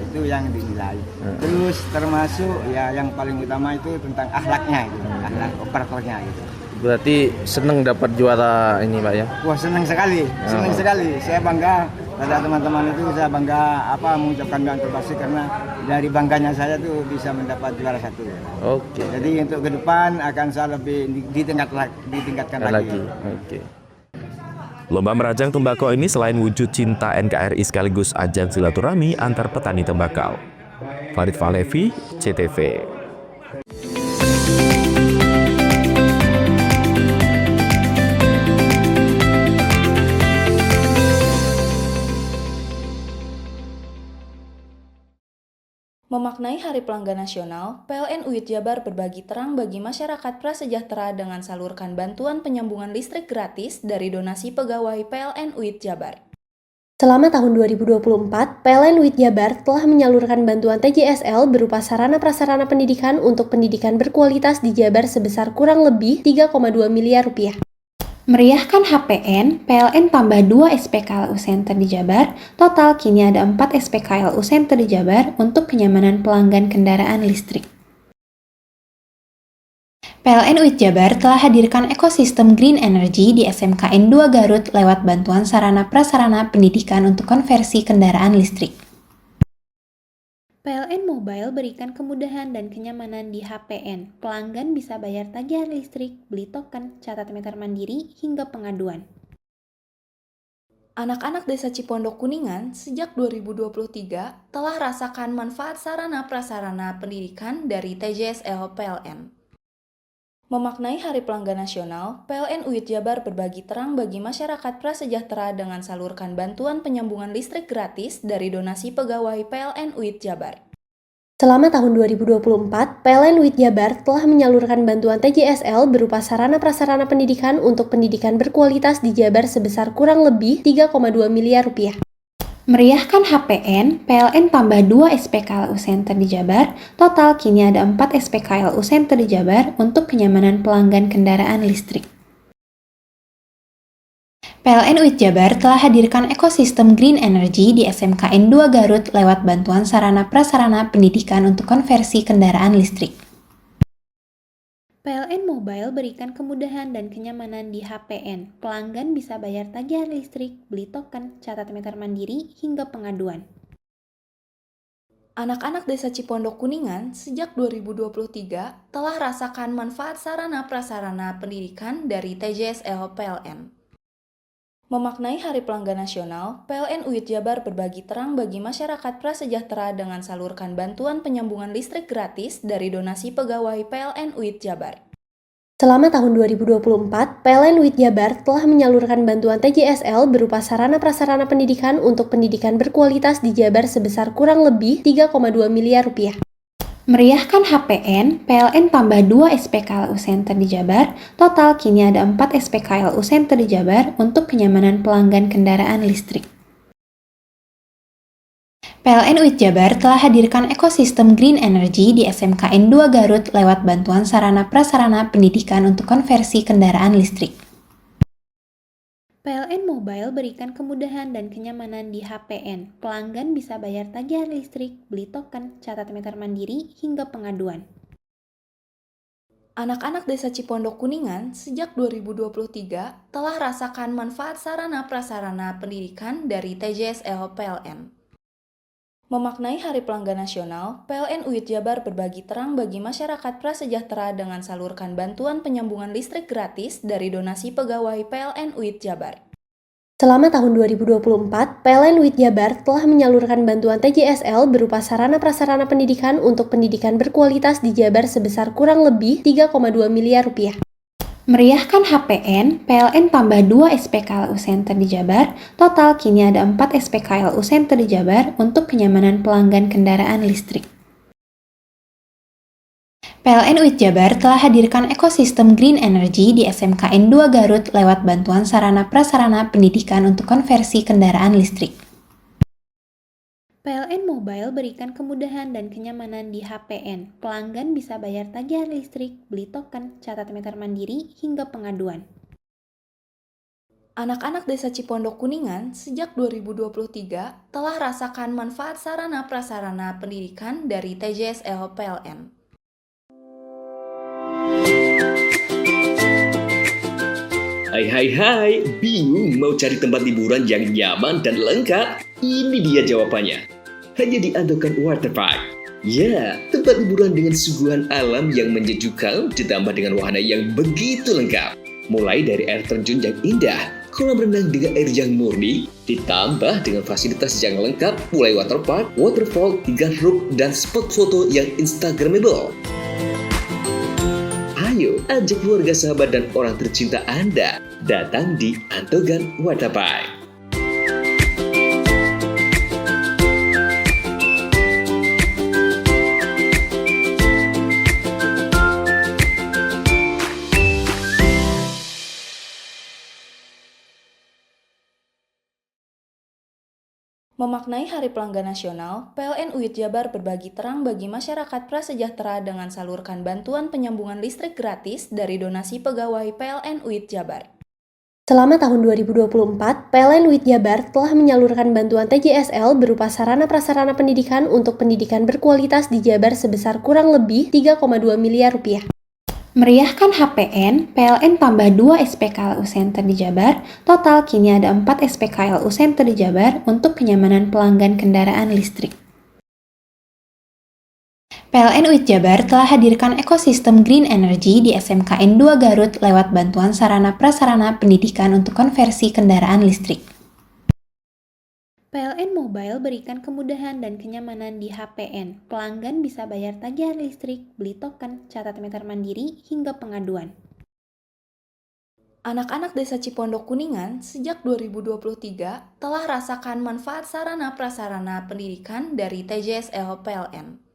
[SPEAKER 8] Itu yang dinilai. Terus termasuk ya yang paling utama itu tentang akhlaknya itu, akhlak operatornya gitu.
[SPEAKER 2] Berarti senang dapat juara ini, Pak ya?
[SPEAKER 8] Wah, senang sekali. Saya bangga pada teman-teman itu, saya bangga mengucapkan doa terima kasih karena dari bangganya saya tuh bisa mendapat juara 1.
[SPEAKER 2] Oke.
[SPEAKER 8] Jadi untuk ke depan akan saya lebih ditingkatkan lagi.
[SPEAKER 2] Oke.
[SPEAKER 4] Lomba merajang tembakau ini selain wujud cinta NKRI sekaligus ajang silaturahmi antar petani tembakau. Farid Falevi, CTV.
[SPEAKER 6] Memaknai Hari Pelanggan Nasional, PLN UIT Jabar berbagi terang bagi masyarakat prasejahtera dengan salurkan bantuan penyambungan listrik gratis dari donasi pegawai PLN UIT Jabar.
[SPEAKER 7] Selama tahun 2024, PLN UIT Jabar telah menyalurkan bantuan TJSL berupa sarana prasarana pendidikan untuk pendidikan berkualitas di Jabar sebesar kurang lebih 3,2 miliar rupiah. Meriahkan HPN, PLN tambah 2 SPKLU Center di Jabar, total kini ada 4 SPKLU Center di Jabar untuk kenyamanan pelanggan kendaraan listrik. PLN UIT Jabar telah hadirkan ekosistem Green Energy di SMKN 2 Garut lewat bantuan sarana prasarana pendidikan untuk konversi kendaraan listrik. PLN Mobile berikan kemudahan dan kenyamanan di HPN. Pelanggan bisa bayar tagihan listrik, beli token, catat meter mandiri, hingga pengaduan.
[SPEAKER 6] Anak-anak Desa Cipondok Kuningan sejak 2023 telah rasakan manfaat sarana prasarana pendidikan dari TJSL PLN. Memaknai Hari Pelanggan Nasional, PLN UIT Jabar berbagi terang bagi masyarakat prasejahtera dengan salurkan bantuan penyambungan listrik gratis dari donasi pegawai PLN UIT Jabar.
[SPEAKER 7] Selama tahun 2024, PLN UIT Jabar telah menyalurkan bantuan TJSL berupa sarana prasarana pendidikan untuk pendidikan berkualitas di Jabar sebesar kurang lebih 3,2 miliar rupiah. Meriahkan HPN, PLN tambah 2 SPKLU Center di Jabar, total kini ada 4 SPKLU Center di Jabar untuk kenyamanan pelanggan kendaraan listrik. PLN UIT Jabar telah hadirkan ekosistem Green Energy di SMKN 2 Garut lewat bantuan sarana prasarana pendidikan untuk konversi kendaraan listrik. PLN Mobile berikan kemudahan dan kenyamanan di HPN. Pelanggan bisa bayar tagihan listrik, beli token, catat meter mandiri, hingga pengaduan.
[SPEAKER 6] Anak-anak Desa Cipondok Kuningan sejak 2023 telah rasakan manfaat sarana prasarana pendidikan dari TJSL PLN. Memaknai Hari Pelanggan Nasional, PLN UIT Jabar berbagi terang bagi masyarakat prasejahtera dengan salurkan bantuan penyambungan listrik gratis dari donasi pegawai PLN UIT Jabar.
[SPEAKER 7] Selama tahun 2024, PLN UIT Jabar telah menyalurkan bantuan TJSL berupa sarana prasarana pendidikan untuk pendidikan berkualitas di Jabar sebesar kurang lebih 3,2 miliar rupiah. Meriahkan HPN, PLN tambah 2 SPKLU Center di Jabar, total kini ada 4 SPKLU Center di Jabar untuk kenyamanan pelanggan kendaraan listrik. PLN UIT Jabar telah hadirkan ekosistem Green Energy di SMKN 2 Garut lewat bantuan sarana prasarana pendidikan untuk konversi kendaraan listrik. PLN Mobile berikan kemudahan dan kenyamanan di HPN. Pelanggan bisa bayar tagihan listrik, beli token, catat meter mandiri, hingga pengaduan.
[SPEAKER 6] Anak-anak Desa Cipondok Kuningan sejak 2023 telah rasakan manfaat sarana prasarana pendidikan dari TJSL PLN. Memaknai Hari Pelanggan Nasional, PLN UIT Jabar berbagi terang bagi masyarakat prasejahtera dengan salurkan bantuan penyambungan listrik gratis dari donasi pegawai PLN UIT Jabar.
[SPEAKER 7] Selama tahun 2024, PLN UIT Jabar telah menyalurkan bantuan TJSL berupa sarana prasarana pendidikan untuk pendidikan berkualitas di Jabar sebesar kurang lebih 3,2 miliar rupiah. Meriahkan HPN, PLN tambah 2 SPKLU Center di Jabar, total kini ada 4 SPKLU Center di Jabar untuk kenyamanan pelanggan kendaraan listrik. PLN UIT Jabar telah hadirkan ekosistem Green Energy di SMKN 2 Garut lewat bantuan sarana prasarana pendidikan untuk konversi kendaraan listrik. PLN Mobile berikan kemudahan dan kenyamanan di HPN. Pelanggan bisa bayar tagihan listrik, beli token, catat meter mandiri, hingga pengaduan.
[SPEAKER 6] Anak-anak Desa Cipondok Kuningan sejak 2023 telah rasakan manfaat sarana prasarana pendidikan dari TJSL PLN.
[SPEAKER 11] Hai, bingung mau cari tempat liburan yang nyaman dan lengkap? Ini dia jawabannya. Hanya di Andokan Waterpark. Ya, tempat liburan dengan suguhan alam yang menyejukkan ditambah dengan wahana yang begitu lengkap. Mulai dari air terjun yang indah, kolam renang dengan air yang murni, ditambah dengan fasilitas yang lengkap mulai waterpark, waterfall, hingga roof dan spot foto yang instagramable. Ayo, ajak keluarga, sahabat, dan orang tercinta Anda datang di Andokan Waterpark.
[SPEAKER 6] Memaknai Hari Pelanggan Nasional, PLN UIT Jabar berbagi terang bagi masyarakat prasejahtera dengan salurkan bantuan penyambungan listrik gratis dari donasi pegawai PLN UIT Jabar.
[SPEAKER 7] Selama tahun 2024, PLN UIT Jabar telah menyalurkan bantuan TJSL berupa sarana prasarana pendidikan untuk pendidikan berkualitas di Jabar sebesar kurang lebih 3,2 miliar rupiah. Meriahkan HPN, PLN tambah 2 SPKLU Center di Jabar, total kini ada 4 SPKLU Center di Jabar untuk kenyamanan pelanggan kendaraan listrik. PLN UIT Jabar telah hadirkan ekosistem Green Energy di SMKN 2 Garut lewat bantuan sarana prasarana pendidikan untuk konversi kendaraan listrik. PLN Mobile berikan kemudahan dan kenyamanan di HPN. Pelanggan bisa bayar tagihan listrik, beli token, catat meter mandiri, hingga pengaduan.
[SPEAKER 6] Anak-anak Desa Cipondok Kuningan sejak 2023 telah rasakan manfaat sarana prasarana pendidikan dari TJSL PLN.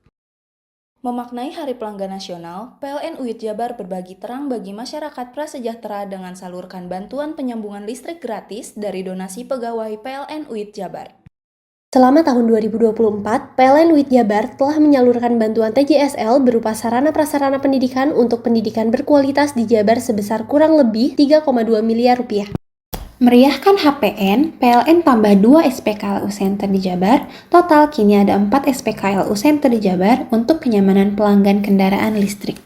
[SPEAKER 6] Memaknai Hari Pelanggan Nasional, PLN UIT Jabar berbagi terang bagi masyarakat prasejahtera dengan salurkan bantuan penyambungan listrik gratis dari donasi pegawai PLN UIT Jabar.
[SPEAKER 7] Selama tahun 2024, PLN UIT Jabar telah menyalurkan bantuan TJSL berupa sarana prasarana pendidikan untuk pendidikan berkualitas di Jabar sebesar kurang lebih 3,2 miliar rupiah. Meriahkan HPN, PLN tambah 2 SPKLU Center di Jabar, total kini ada 4 SPKLU Center di Jabar untuk kenyamanan pelanggan kendaraan listrik.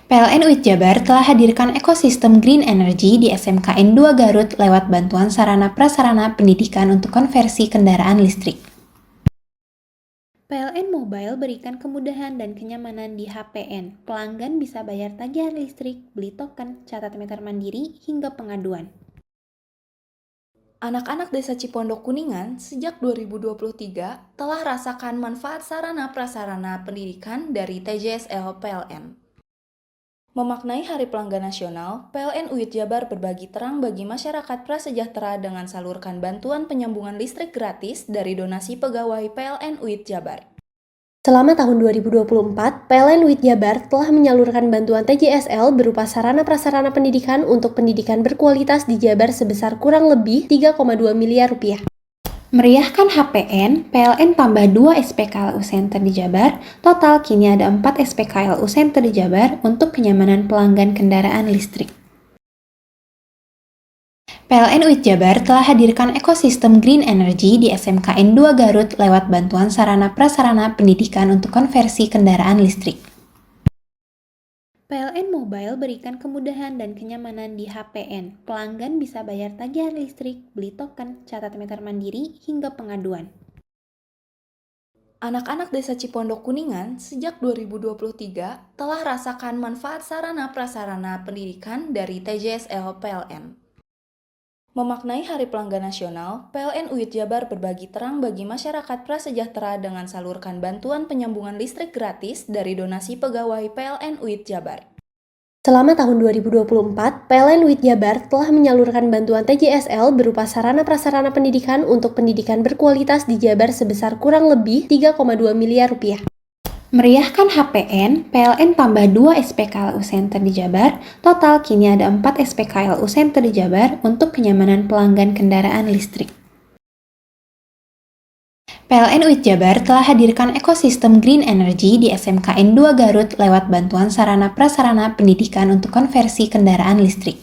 [SPEAKER 7] PLN UIT Jabar telah hadirkan ekosistem Green Energy di SMKN 2 Garut lewat bantuan sarana prasarana pendidikan untuk konversi kendaraan listrik. PLN Mobile berikan kemudahan dan kenyamanan di HPN. Pelanggan bisa bayar tagihan listrik, beli token, catat meter mandiri, hingga pengaduan.
[SPEAKER 6] Anak-anak Desa Cipondok Kuningan sejak 2023 telah rasakan manfaat sarana prasarana pendidikan dari TJSL PLN. Memaknai Hari Pelanggan Nasional, PLN UIT Jabar berbagi terang bagi masyarakat prasejahtera dengan salurkan bantuan penyambungan listrik gratis dari donasi pegawai PLN UIT Jabar.
[SPEAKER 7] Selama tahun 2024, PLN UIT Jabar telah menyalurkan bantuan TJSL berupa sarana-prasarana pendidikan untuk pendidikan berkualitas di Jabar sebesar kurang lebih 3,2 miliar rupiah. Meriahkan HPN, PLN tambah 2 SPKLU Center di Jabar, total kini ada 4 SPKLU Center di Jabar untuk kenyamanan pelanggan kendaraan listrik. PLN UIT Jabar telah hadirkan ekosistem Green Energy di SMKN 2 Garut lewat bantuan sarana-prasarana pendidikan untuk konversi kendaraan listrik. PLN Mobile berikan kemudahan dan kenyamanan di HPN. Pelanggan bisa bayar tagihan listrik, beli token, catat meter mandiri, hingga pengaduan.
[SPEAKER 6] Anak-anak Desa Cipondok Kuningan sejak 2023 telah rasakan manfaat sarana prasarana pendidikan dari TJSL PLN. Memaknai Hari Pelanggan Nasional, PLN UIT Jabar berbagi terang bagi masyarakat prasejahtera dengan salurkan bantuan penyambungan listrik gratis dari donasi pegawai PLN UIT Jabar.
[SPEAKER 7] Selama tahun 2024, PLN UIT Jabar telah menyalurkan bantuan TJSL berupa sarana-prasarana pendidikan untuk pendidikan berkualitas di Jabar sebesar kurang lebih 3,2 miliar rupiah. Meriahkan HPN, PLN tambah 2 SPKLU Center di Jabar, total kini ada 4 SPKLU Center di Jabar untuk kenyamanan pelanggan kendaraan listrik. PLN UIT Jabar telah hadirkan ekosistem Green Energy di SMKN 2 Garut lewat bantuan sarana-prasarana pendidikan untuk konversi kendaraan listrik.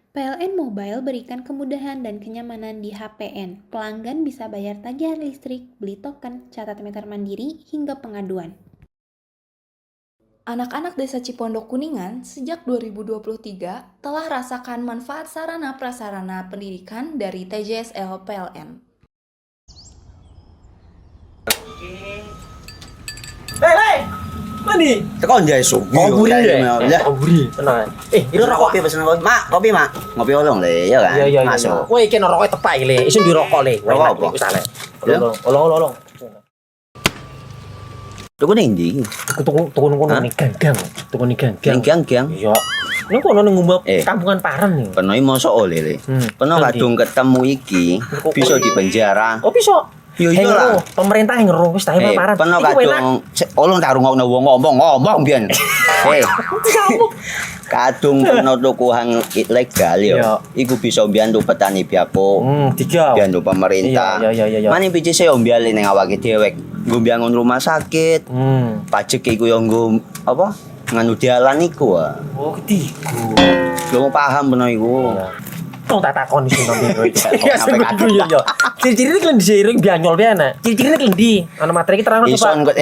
[SPEAKER 7] PLN Mobile berikan kemudahan dan kenyamanan di HPN. Pelanggan bisa bayar tagihan listrik, beli token, catat meter mandiri, hingga pengaduan.
[SPEAKER 6] Anak-anak Desa Cipondok Kuningan sejak 2023 telah rasakan manfaat sarana prasarana pendidikan dari TJSL PLN.
[SPEAKER 12] Hei! Mandi.
[SPEAKER 13] Tekan jaya subuh.
[SPEAKER 12] Ngobrol
[SPEAKER 13] ya.
[SPEAKER 12] Ngobrol. Tenang. Ini rokok.
[SPEAKER 13] Kopi pesen kopi. Mak, kopi, Mak. Ngopi olong le, ya kan?
[SPEAKER 12] Iya.
[SPEAKER 13] Masuk.
[SPEAKER 12] Woi, iki rokok tepak le. Isin di rokok le.
[SPEAKER 13] Rokok apa?
[SPEAKER 12] Wis ale. Olong.
[SPEAKER 13] Tuku ning ndi?
[SPEAKER 12] Tuku kono ning gang. Tuku ning gang.
[SPEAKER 13] Ning gang.
[SPEAKER 12] Iya. Ning kono ning ngumbah kampungan Paren nih.
[SPEAKER 13] Peno mosok oleh le. Peno kadung ketemu iki bisa dipenjara.
[SPEAKER 12] Oh, bisa.
[SPEAKER 13] Yo iya lah.
[SPEAKER 12] Pemerintah yang ngeruh wis tahe Paren.
[SPEAKER 13] Peno kadung olong tak rungokno wong ngomong biyen. Kadung peno tuku hang ilegal yo. Iku bisa mbiyantu petani biako. Mbiyantu pemerintah.
[SPEAKER 12] Iya.
[SPEAKER 13] Mane picise yo mbiale ning awake dhewek. Nggo mbiangun rumah sakit. Pajak iku yo nggo apa? Nganu dalan iku.
[SPEAKER 12] Oh, ketiku.
[SPEAKER 13] Lu paham peno iku.
[SPEAKER 12] Tong tak takoni sing nang iki. Iya. Ciri-cirine klendi seiring bianyol piye ana? Ciri-cirine klendi. Ana materi iki terang
[SPEAKER 13] Ison kok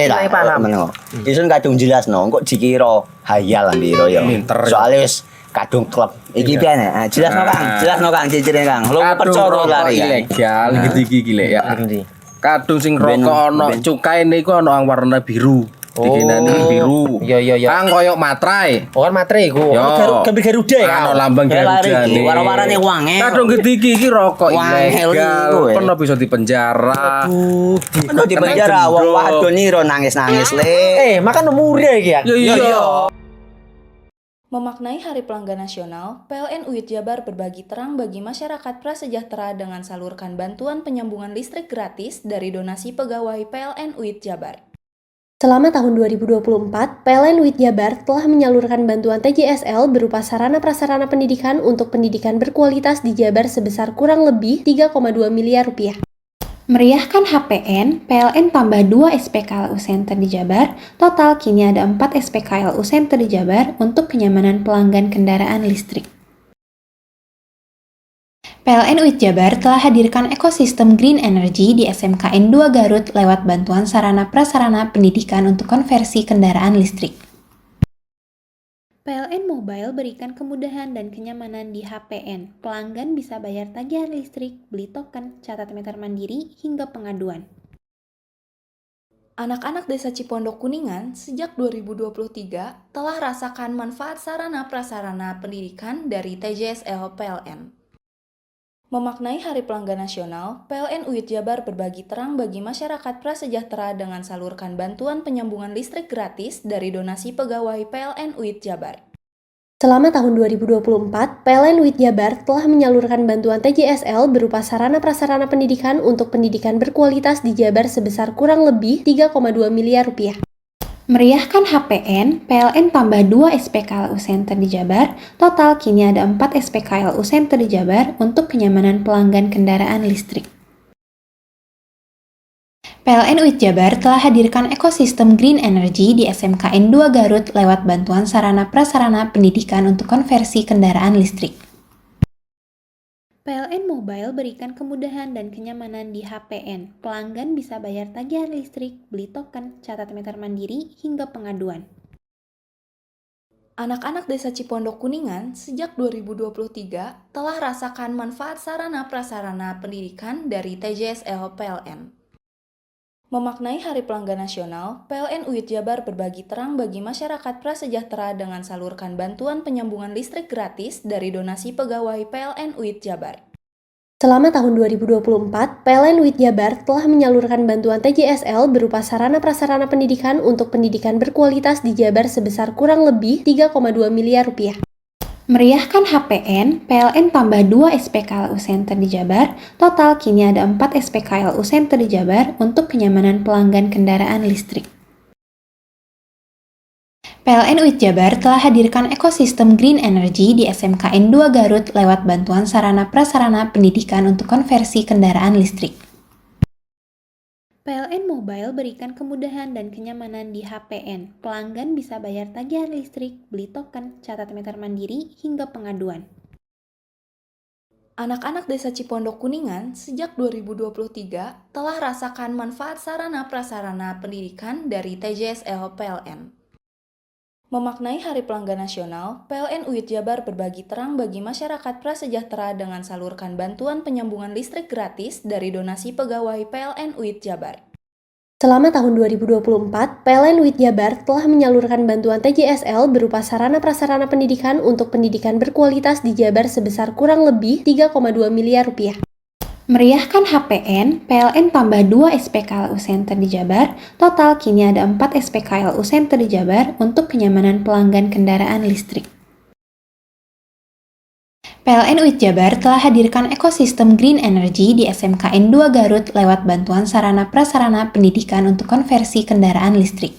[SPEAKER 13] meneng. Ison kadung jelasno kok dikira hayal ambiro ya. Soale wis kadung klub. Iki piye nek? Jelasno Kang ciri-cirine Kang. Lu percaya lari
[SPEAKER 2] ilegal iki lek ya. Kadung sing rokok ana cukaine iku ana warna biru. Dikenani biru.
[SPEAKER 12] Iya.
[SPEAKER 2] Kang koyo materai.
[SPEAKER 12] Oh kan materai iku. Gambar Garuda ya.
[SPEAKER 2] Ana lambang Garuda.
[SPEAKER 13] Warna-warnane wange.
[SPEAKER 2] Kadung gedhi iki rokok ilegal. Pernah bisa dipenjara.
[SPEAKER 13] Aduh, dipenjara wong wadon iro nangis-nangis le.
[SPEAKER 12] Makan murah iki ya.
[SPEAKER 2] Iya.
[SPEAKER 6] Memaknai Hari Pelanggan Nasional, PLN UIT Jabar berbagi terang bagi masyarakat prasejahtera dengan salurkan bantuan penyambungan listrik gratis dari donasi pegawai PLN UIT Jabar.
[SPEAKER 7] Selama tahun 2024, PLN UIT Jabar telah menyalurkan bantuan TJSL berupa sarana-prasarana pendidikan untuk pendidikan berkualitas di Jabar sebesar kurang lebih 3,2 miliar rupiah. Meriahkan HPN, PLN tambah 2 SPKLU Center di Jabar, total kini ada 4 SPKLU Center di Jabar untuk kenyamanan pelanggan kendaraan listrik. PLN UIT Jabar telah hadirkan ekosistem Green Energy di SMKN 2 Garut lewat bantuan sarana-prasarana pendidikan untuk konversi kendaraan listrik. PLN Mobile berikan kemudahan dan kenyamanan di HPN. Pelanggan bisa bayar tagihan listrik, beli token, catat meter mandiri, hingga pengaduan.
[SPEAKER 6] Anak-anak Desa Cipondok Kuningan sejak 2023 telah rasakan manfaat sarana prasarana pendidikan dari TJSL PLN. Memaknai Hari Pelanggan Nasional, PLN UIT Jabar berbagi terang bagi masyarakat prasejahtera dengan salurkan bantuan penyambungan listrik gratis dari donasi pegawai PLN UIT Jabar.
[SPEAKER 7] Selama tahun 2024, PLN UIT Jabar telah menyalurkan bantuan TJSL berupa sarana prasarana pendidikan untuk pendidikan berkualitas di Jabar sebesar kurang lebih 3,2 miliar rupiah. Meriahkan HPN, PLN tambah 2 SPKLU Center di Jabar, total kini ada 4 SPKLU Center di Jabar untuk kenyamanan pelanggan kendaraan listrik. PLN UIT Jabar telah hadirkan ekosistem Green Energy di SMKN 2 Garut lewat bantuan sarana prasarana pendidikan untuk konversi kendaraan listrik. PLN Mobile berikan kemudahan dan kenyamanan di HPN. Pelanggan bisa bayar tagihan listrik, beli token, catat meter mandiri, hingga pengaduan. Anak-anak Desa Cipondok Kuningan sejak 2023 telah rasakan manfaat sarana prasarana pendidikan dari TJSL PLN. Memaknai Hari Pelanggan Nasional, PLN UIT Jabar berbagi terang bagi masyarakat prasejahtera dengan salurkan bantuan penyambungan listrik gratis dari donasi pegawai PLN UIT Jabar. Selama tahun 2024, PLN UIT Jabar telah menyalurkan bantuan TJSL berupa sarana prasarana pendidikan untuk pendidikan berkualitas di Jabar sebesar kurang lebih 3,2 miliar rupiah. Meriahkan HPN, PLN tambah 2 SPKLU Center di Jabar, total kini ada 4 SPKLU Center di Jabar untuk kenyamanan pelanggan kendaraan listrik. PLN UIT Jabar telah hadirkan ekosistem Green Energy di SMKN 2 Garut lewat bantuan sarana prasarana pendidikan untuk konversi kendaraan listrik. PLN Mobile berikan kemudahan dan kenyamanan di HPN. Pelanggan bisa bayar tagihan listrik, beli token, catat meter mandiri, hingga pengaduan. Anak-anak Desa Cipondok Kuningan sejak 2023 telah rasakan manfaat sarana prasarana pendidikan dari TJSL PLN. Memaknai Hari Pelanggan Nasional, PLN UIT Jabar berbagi terang bagi masyarakat prasejahtera dengan salurkan bantuan penyambungan listrik gratis dari donasi pegawai PLN UIT Jabar. Selama tahun 2024, PLN UIT Jabar telah menyalurkan bantuan TJSL berupa sarana prasarana pendidikan untuk pendidikan berkualitas di Jabar sebesar kurang lebih 3,2 miliar rupiah. Meriahkan HPN, PLN tambah 2 SPKLU Center di Jabar, total kini ada 4 SPKLU Center di Jabar untuk kenyamanan pelanggan kendaraan listrik. PLN UIT Jabar telah hadirkan ekosistem Green Energy di SMKN 2 Garut lewat bantuan sarana prasarana pendidikan untuk konversi kendaraan listrik.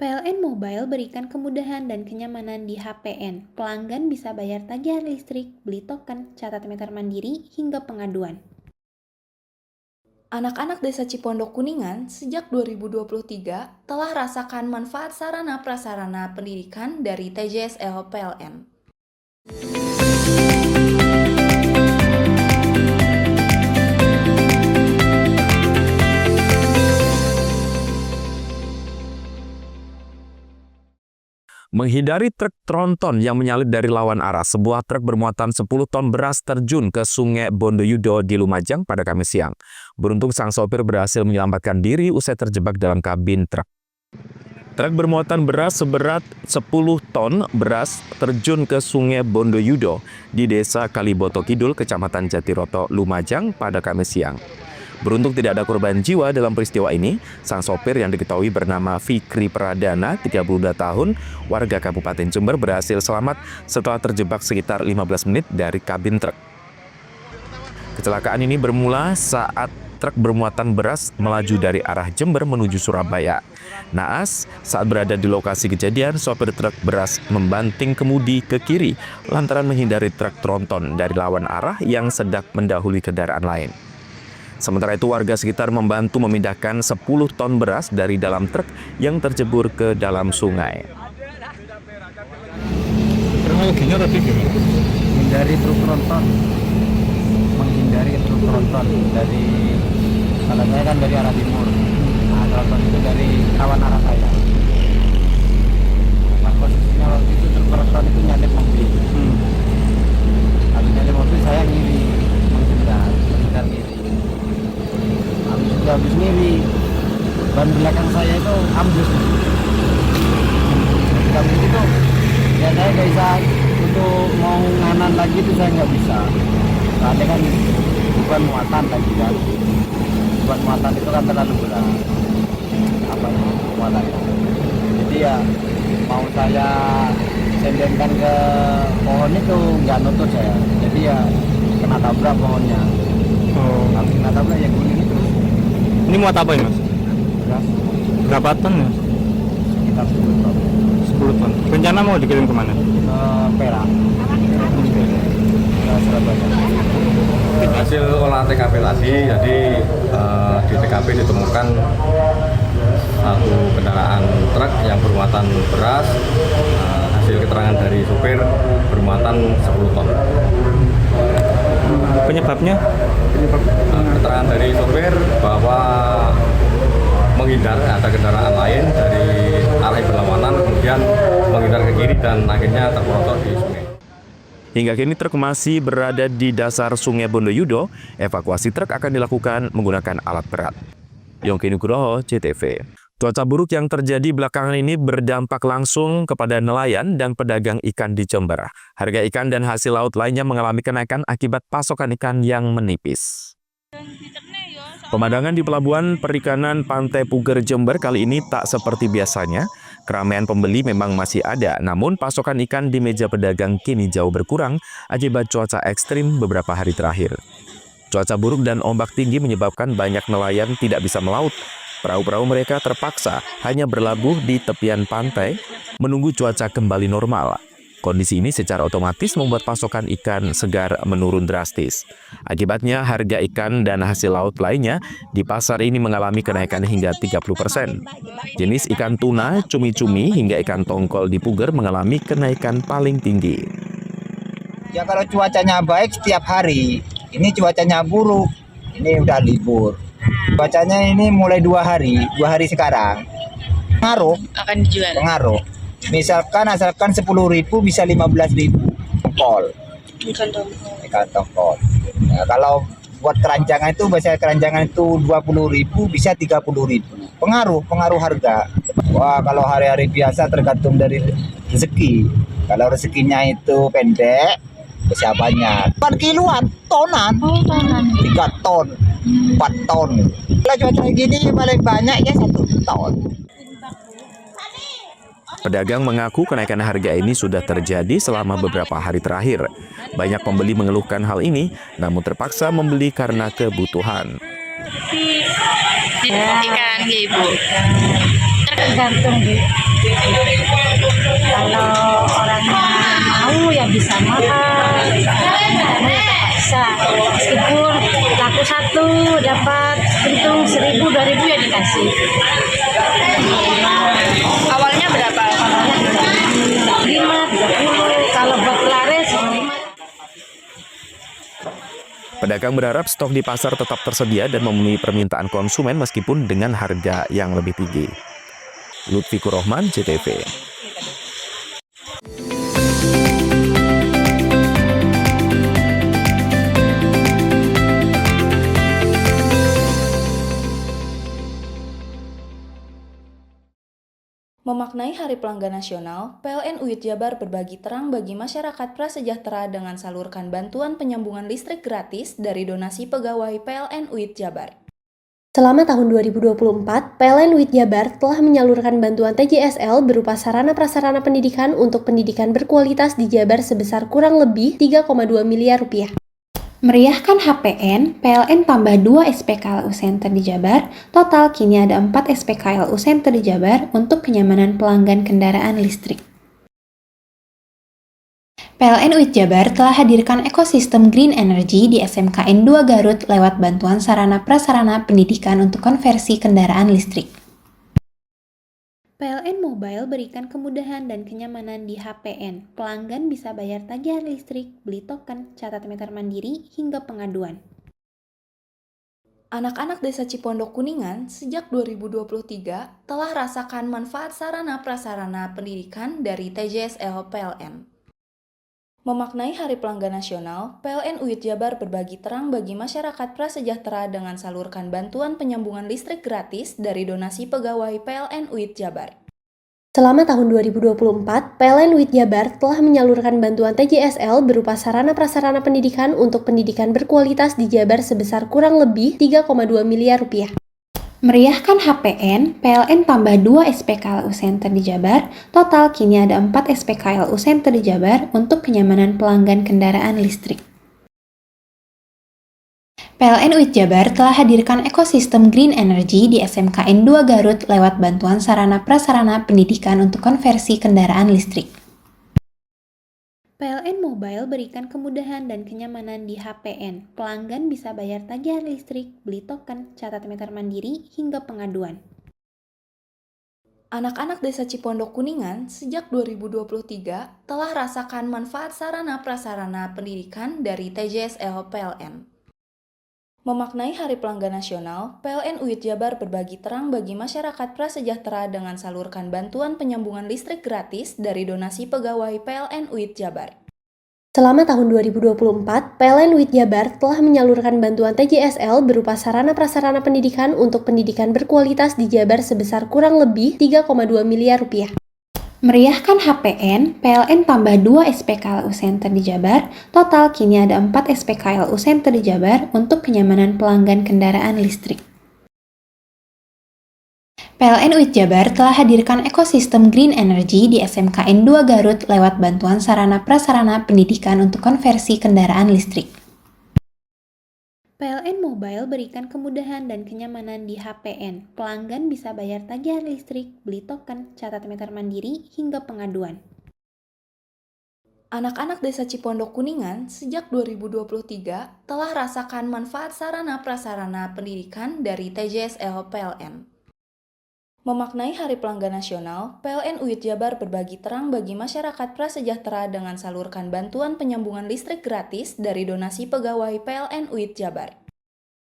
[SPEAKER 7] PLN Mobile berikan kemudahan dan kenyamanan di HPN. Pelanggan bisa bayar tagihan listrik, beli token, catat meter mandiri, hingga pengaduan. Anak-anak Desa Cipondok Kuningan sejak 2023 telah rasakan manfaat sarana prasarana pendidikan dari TJSL PLN.
[SPEAKER 4] Menghindari truk tronton yang menyalip dari lawan arah, sebuah truk bermuatan 10 ton beras terjun ke Sungai Bondoyudo di Lumajang pada Kamis siang. Beruntung sang sopir berhasil menyelamatkan diri usai terjebak dalam kabin truk. Truk bermuatan beras seberat 10 ton beras terjun ke Sungai Bondoyudo di Desa Kaliboto Kidul, Kecamatan Jatiroto, Lumajang pada Kamis siang. Beruntung tidak ada korban jiwa dalam peristiwa ini. Sang sopir yang diketahui bernama Fikri Pradana, 32 tahun, warga Kabupaten Jember, berhasil selamat setelah terjebak sekitar 15 menit dari kabin truk. Kecelakaan ini bermula saat truk bermuatan beras melaju dari arah Jember menuju Surabaya. Naas, saat berada di lokasi kejadian, sopir truk beras membanting kemudi ke kiri lantaran menghindari truk tronton dari lawan arah yang sedang mendahului kendaraan lain. Sementara itu, warga sekitar membantu memindahkan 10 ton beras dari dalam truk yang tercebur ke dalam sungai.
[SPEAKER 14] Kronologinya tadi gimana? Menghindari truk tronton dari, kalau saya kan dari arah timur. Nah, tronton itu dari kawan arah saya. Pas posisinya waktu itu truk tronton itu nyalip mobil. Habis nyalip mobil saya ngiri, menghindar ngiri. Habis ngiri, bisa untuk mau nganan lagi itu saya nggak bisa. Soalnya kan beban muatan lagi kan. Beban muatan itu kan terlalu berat. Apa muatannya? Jadi ya mau saya sendenkan ke pohon itu nggak nutut saya. Jadi ya kena tabrak pohonnya.
[SPEAKER 15] Oh.
[SPEAKER 14] Habis kena tabrak ya guling itu.
[SPEAKER 15] Ini muat apa ini, Mas?
[SPEAKER 14] Beras
[SPEAKER 15] Berapa ton, Mas?
[SPEAKER 14] sekitar 10 ton.
[SPEAKER 15] 10 ton. Rencana mau dikirim kemana?
[SPEAKER 14] Ke Perak. Ke Surabaya.
[SPEAKER 10] Hasil olah TKP tadi, jadi di TKP ditemukan satu kendaraan truk yang bermuatan beras. Hasil keterangan dari supir bermuatan 10 ton.
[SPEAKER 15] Penyebabnya?
[SPEAKER 10] Keterangan dari supir bahwa menghindar ada kendaraan lain dari arah berlawanan, kemudian menghindar ke kiri dan akhirnya terperosok di sungai.
[SPEAKER 4] Hingga kini truk masih berada di dasar Sungai Bondoyudo. Evakuasi truk akan dilakukan menggunakan alat berat. Yongki Nugroho, CTV. Cuaca buruk yang terjadi belakangan ini berdampak langsung kepada nelayan dan pedagang ikan di Jember. Harga ikan dan hasil laut lainnya mengalami kenaikan akibat pasokan ikan yang menipis. Pemandangan di Pelabuhan Perikanan Pantai Puger Jember kali ini tak seperti biasanya. Keramaian pembeli memang masih ada, namun pasokan ikan di meja pedagang kini jauh berkurang akibat cuaca ekstrim beberapa hari terakhir. Cuaca buruk dan ombak tinggi menyebabkan banyak nelayan tidak bisa melaut. Perahu-perahu mereka terpaksa hanya berlabuh di tepian pantai menunggu cuaca kembali normal. Kondisi ini secara otomatis membuat pasokan ikan segar menurun drastis. Akibatnya harga ikan dan hasil laut lainnya di pasar ini mengalami kenaikan hingga 30%. Jenis ikan tuna, cumi-cumi hingga ikan tongkol di Puger mengalami kenaikan paling tinggi.
[SPEAKER 16] Ya kalau cuacanya baik setiap hari, ini cuacanya buruk, ini udah libur. Cuacanya ini mulai 2 hari sekarang. Pengaruh akan dijual. Pengaruh. Misalkan asalkan 10.000 bisa 15.000 tongkol. Ikan tongkol. Ya, kalau buat keranjangan itu biasanya keranjangan itu 20.000 bisa 30.000. Pengaruh harga. Wah, kalau hari-hari biasa tergantung dari rezeki. Kalau rezekinya itu pendek bisa banyak. Bukan kiloan, tonan. 3 ton, 4 ton. Kalau cuaca gini paling banyak ya 1 ton.
[SPEAKER 4] Pedagang mengaku kenaikan harga ini sudah terjadi selama beberapa hari terakhir. Banyak pembeli mengeluhkan hal ini, namun terpaksa membeli karena kebutuhan.
[SPEAKER 17] Ikan Ibu. Tergantung kalau orangnya mau ya bisa mahal, terpaksa. Meskipun laku 1 dapat untung 1.000 2.000 ya dikasih. Awalnya berapa? 5, 30. Kalau buat laris 5.
[SPEAKER 4] Pedagang berharap stok di pasar tetap tersedia dan memenuhi permintaan konsumen meskipun dengan harga yang lebih tinggi. Lutfikur Rohman, CTV.
[SPEAKER 6] Memaknai Hari Pelanggan Nasional, PLN UIT Jabar berbagi terang bagi masyarakat prasejahtera dengan salurkan bantuan penyambungan listrik gratis dari donasi pegawai PLN UIT Jabar.
[SPEAKER 7] Selama tahun 2024, PLN UIT Jabar telah menyalurkan bantuan TJSL berupa sarana-prasarana pendidikan untuk pendidikan berkualitas di Jabar sebesar kurang lebih 3,2 miliar rupiah. Meriahkan HPN, PLN tambah 2 SPKLU Center di Jabar, total kini ada 4 SPKLU Center di Jabar untuk kenyamanan pelanggan kendaraan listrik. PLN UIT Jabar telah hadirkan ekosistem Green Energy di SMKN 2 Garut lewat bantuan sarana-prasarana pendidikan untuk konversi kendaraan listrik. PLN Mobile berikan kemudahan dan kenyamanan di HPN. Pelanggan bisa bayar tagihan listrik, beli token, catat meter mandiri, hingga pengaduan.
[SPEAKER 6] Anak-anak Desa Cipondok Kuningan sejak 2023 telah rasakan manfaat sarana-prasarana pendidikan dari TJSL PLN. Memaknai Hari Pelanggan Nasional, PLN UIT Jabar berbagi terang bagi masyarakat prasejahtera dengan salurkan bantuan penyambungan listrik gratis dari donasi pegawai PLN UIT Jabar.
[SPEAKER 7] Selama tahun 2024, PLN WIT Jabar telah menyalurkan bantuan TJSL berupa sarana prasarana pendidikan untuk pendidikan berkualitas di Jabar sebesar kurang lebih 3,2 miliar rupiah. Meriahkan HPN, PLN tambah 2 SPKLU Center di Jabar, total kini ada 4 SPKLU Center di Jabar untuk kenyamanan pelanggan kendaraan listrik. PLN WIT Jabar telah hadirkan ekosistem Green Energy di SMKN 2 Garut lewat bantuan sarana prasarana pendidikan untuk konversi kendaraan listrik. PLN Mobile berikan kemudahan dan kenyamanan di HPN. Pelanggan bisa bayar tagihan listrik, beli token, catat meter mandiri, hingga pengaduan. Anak-anak Desa Cipondok Kuningan sejak 2023 telah rasakan manfaat sarana prasarana pendidikan dari TJSL PLN. Memaknai Hari Pelanggan Nasional, PLN UIT Jabar berbagi terang bagi masyarakat prasejahtera dengan salurkan bantuan penyambungan listrik gratis dari donasi pegawai PLN UIT Jabar. Selama tahun 2024, PLN WIT Jabar telah menyalurkan bantuan TJSL berupa sarana prasarana pendidikan untuk pendidikan berkualitas di Jabar sebesar kurang lebih 3,2 miliar rupiah. Meriahkan HPN, PLN tambah 2 SPKLU Center di Jabar, total kini ada 4 SPKLU Center di Jabar untuk kenyamanan pelanggan kendaraan listrik. PLN WIT Jabar telah hadirkan ekosistem Green Energy di SMKN 2 Garut lewat bantuan sarana prasarana pendidikan untuk konversi kendaraan listrik. PLN Mobile berikan kemudahan dan kenyamanan di HPN. Pelanggan bisa bayar tagihan listrik, beli token, catat meter mandiri, hingga pengaduan. Anak-anak Desa Cipondok Kuningan sejak 2023 telah rasakan manfaat sarana prasarana pendidikan dari TJSL PLN. Memaknai Hari Pelanggan Nasional, PLN UIT Jabar berbagi terang bagi masyarakat prasejahtera dengan salurkan bantuan penyambungan listrik gratis dari donasi pegawai PLN UIT Jabar.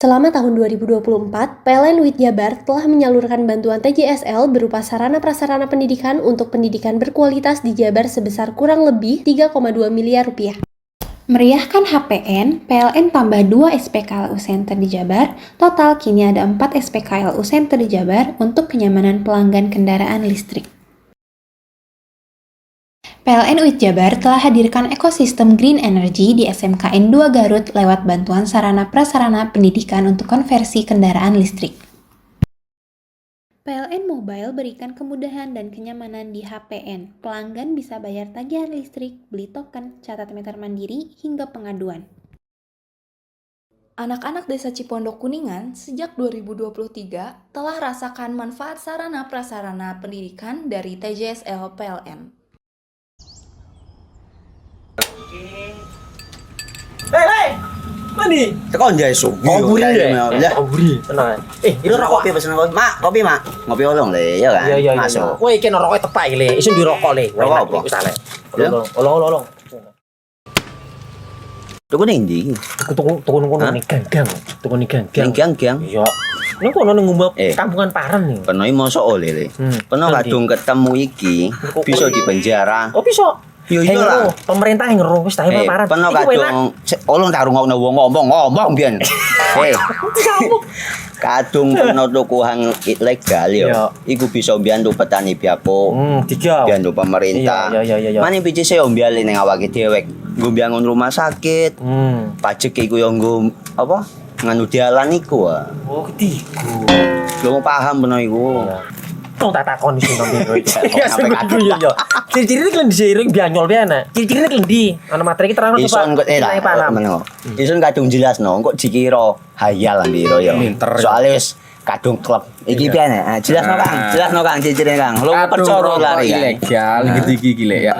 [SPEAKER 7] Selama tahun 2024, PLN WIT Jabar telah menyalurkan bantuan TJSL berupa sarana prasarana pendidikan untuk pendidikan berkualitas di Jabar sebesar kurang lebih 3,2 miliar rupiah. Meriahkan HPN, PLN tambah 2 SPKLU Center di Jabar, total kini ada 4 SPKLU Center di Jabar untuk kenyamanan pelanggan kendaraan listrik. PLN WIT Jabar telah hadirkan ekosistem Green Energy di SMKN 2 Garut lewat bantuan sarana prasarana pendidikan untuk konversi kendaraan listrik. PLN Mobile berikan kemudahan dan kenyamanan di HPN. Pelanggan bisa bayar tagihan listrik, beli token, catat meter mandiri, hingga pengaduan. Anak-anak Desa Cipondok Kuningan sejak 2023 telah rasakan manfaat sarana prasarana pendidikan dari TJSL PLN.
[SPEAKER 12] Hei, mandi.
[SPEAKER 13] Tekan jaya su.
[SPEAKER 12] Ngoburi ya. Ngoburi. Tenang. Ini rokok.
[SPEAKER 13] Kopi pesen kopi. Mak, kopi mak. Ngopi olong le, ya kan?
[SPEAKER 12] Iya.
[SPEAKER 13] Masuk.
[SPEAKER 12] Woi, iki rokok tepak iki le. Isin dirokok le.
[SPEAKER 13] Rokok apa?
[SPEAKER 12] Wis ale. Olong.
[SPEAKER 13] Tuku ning ndi?
[SPEAKER 12] Tuku ning gang. Tuku ning gang.
[SPEAKER 13] Gang.
[SPEAKER 12] Iya. Ning kono ning ngombe kampungan Paren nih.
[SPEAKER 13] Peno mosok oleh le. Peno kadung ketemu iki bisa dipenjara.
[SPEAKER 12] Oh bisa.
[SPEAKER 13] Yo iya lah.
[SPEAKER 12] Pemerintah yang ngeru wis ta Paren.
[SPEAKER 13] Peno kadung olong tak rungokno wong ngomong biyen. Kadung peno tuku hang ilegal yo. Iku bisa mbiyantu petani biapo. Mbiyantu pemerintah.
[SPEAKER 12] Iya.
[SPEAKER 13] Mane picise yo mbiali ning awake dhewe. Nggo mbiangun rumah sakit. Pajak iku yo nggo apa? Nganu dalan iku.
[SPEAKER 12] Oh, ketiku.
[SPEAKER 13] Lu paham peno iku.
[SPEAKER 12] Tong tak takon sing nang kowe. Ya sebedu yo. Ciri-ciri iki diseiring bianyol piye ana. Ciri-ciri iki ndi? Ana materi iki terang
[SPEAKER 13] coba. Isun kadung jelasno, kok dikira hayal ambiro yo. Soale wis kadung klub. Iki piye nek? Jelasno Kang ciri-ciri Kang. Lu percaya lari
[SPEAKER 2] ilegal iki lek ya.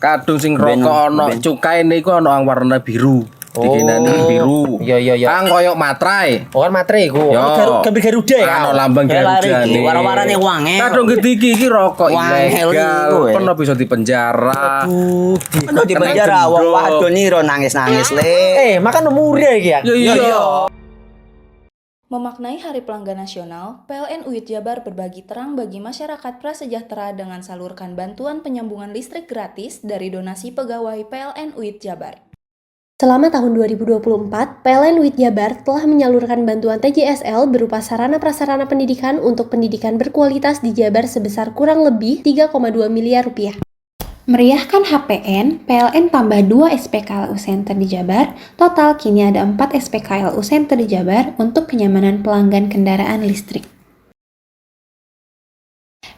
[SPEAKER 2] Kadung sing rokok ana cukae niku ana warna biru. Dikenani biru.
[SPEAKER 12] Iya.
[SPEAKER 2] Kang koyo matrai.
[SPEAKER 12] Oh kan matrai iku. Gambar Garuda ya.
[SPEAKER 2] Ana lambang Garuda.
[SPEAKER 13] Warna-warnane wange.
[SPEAKER 2] Kadung gede iki rokok ilegal. Pernah bisa dipenjara.
[SPEAKER 13] Aduh, dipenjara wong wadon iro nangis-nangis le.
[SPEAKER 12] Makan murah iki ya.
[SPEAKER 2] Iya.
[SPEAKER 6] Memaknai Hari Pelanggan Nasional, PLN UIT Jabar berbagi terang bagi masyarakat prasejahtera dengan salurkan bantuan penyambungan listrik gratis dari donasi pegawai PLN UIT Jabar.
[SPEAKER 7] Selama tahun 2024, PLN WIT Jabar telah menyalurkan bantuan TJSL berupa sarana prasarana pendidikan untuk pendidikan berkualitas di Jabar sebesar kurang lebih 3,2 miliar rupiah. Meriahkan HPN, PLN tambah 2 SPKLU Center di Jabar, total kini ada 4 SPKLU Center di Jabar untuk kenyamanan pelanggan kendaraan listrik.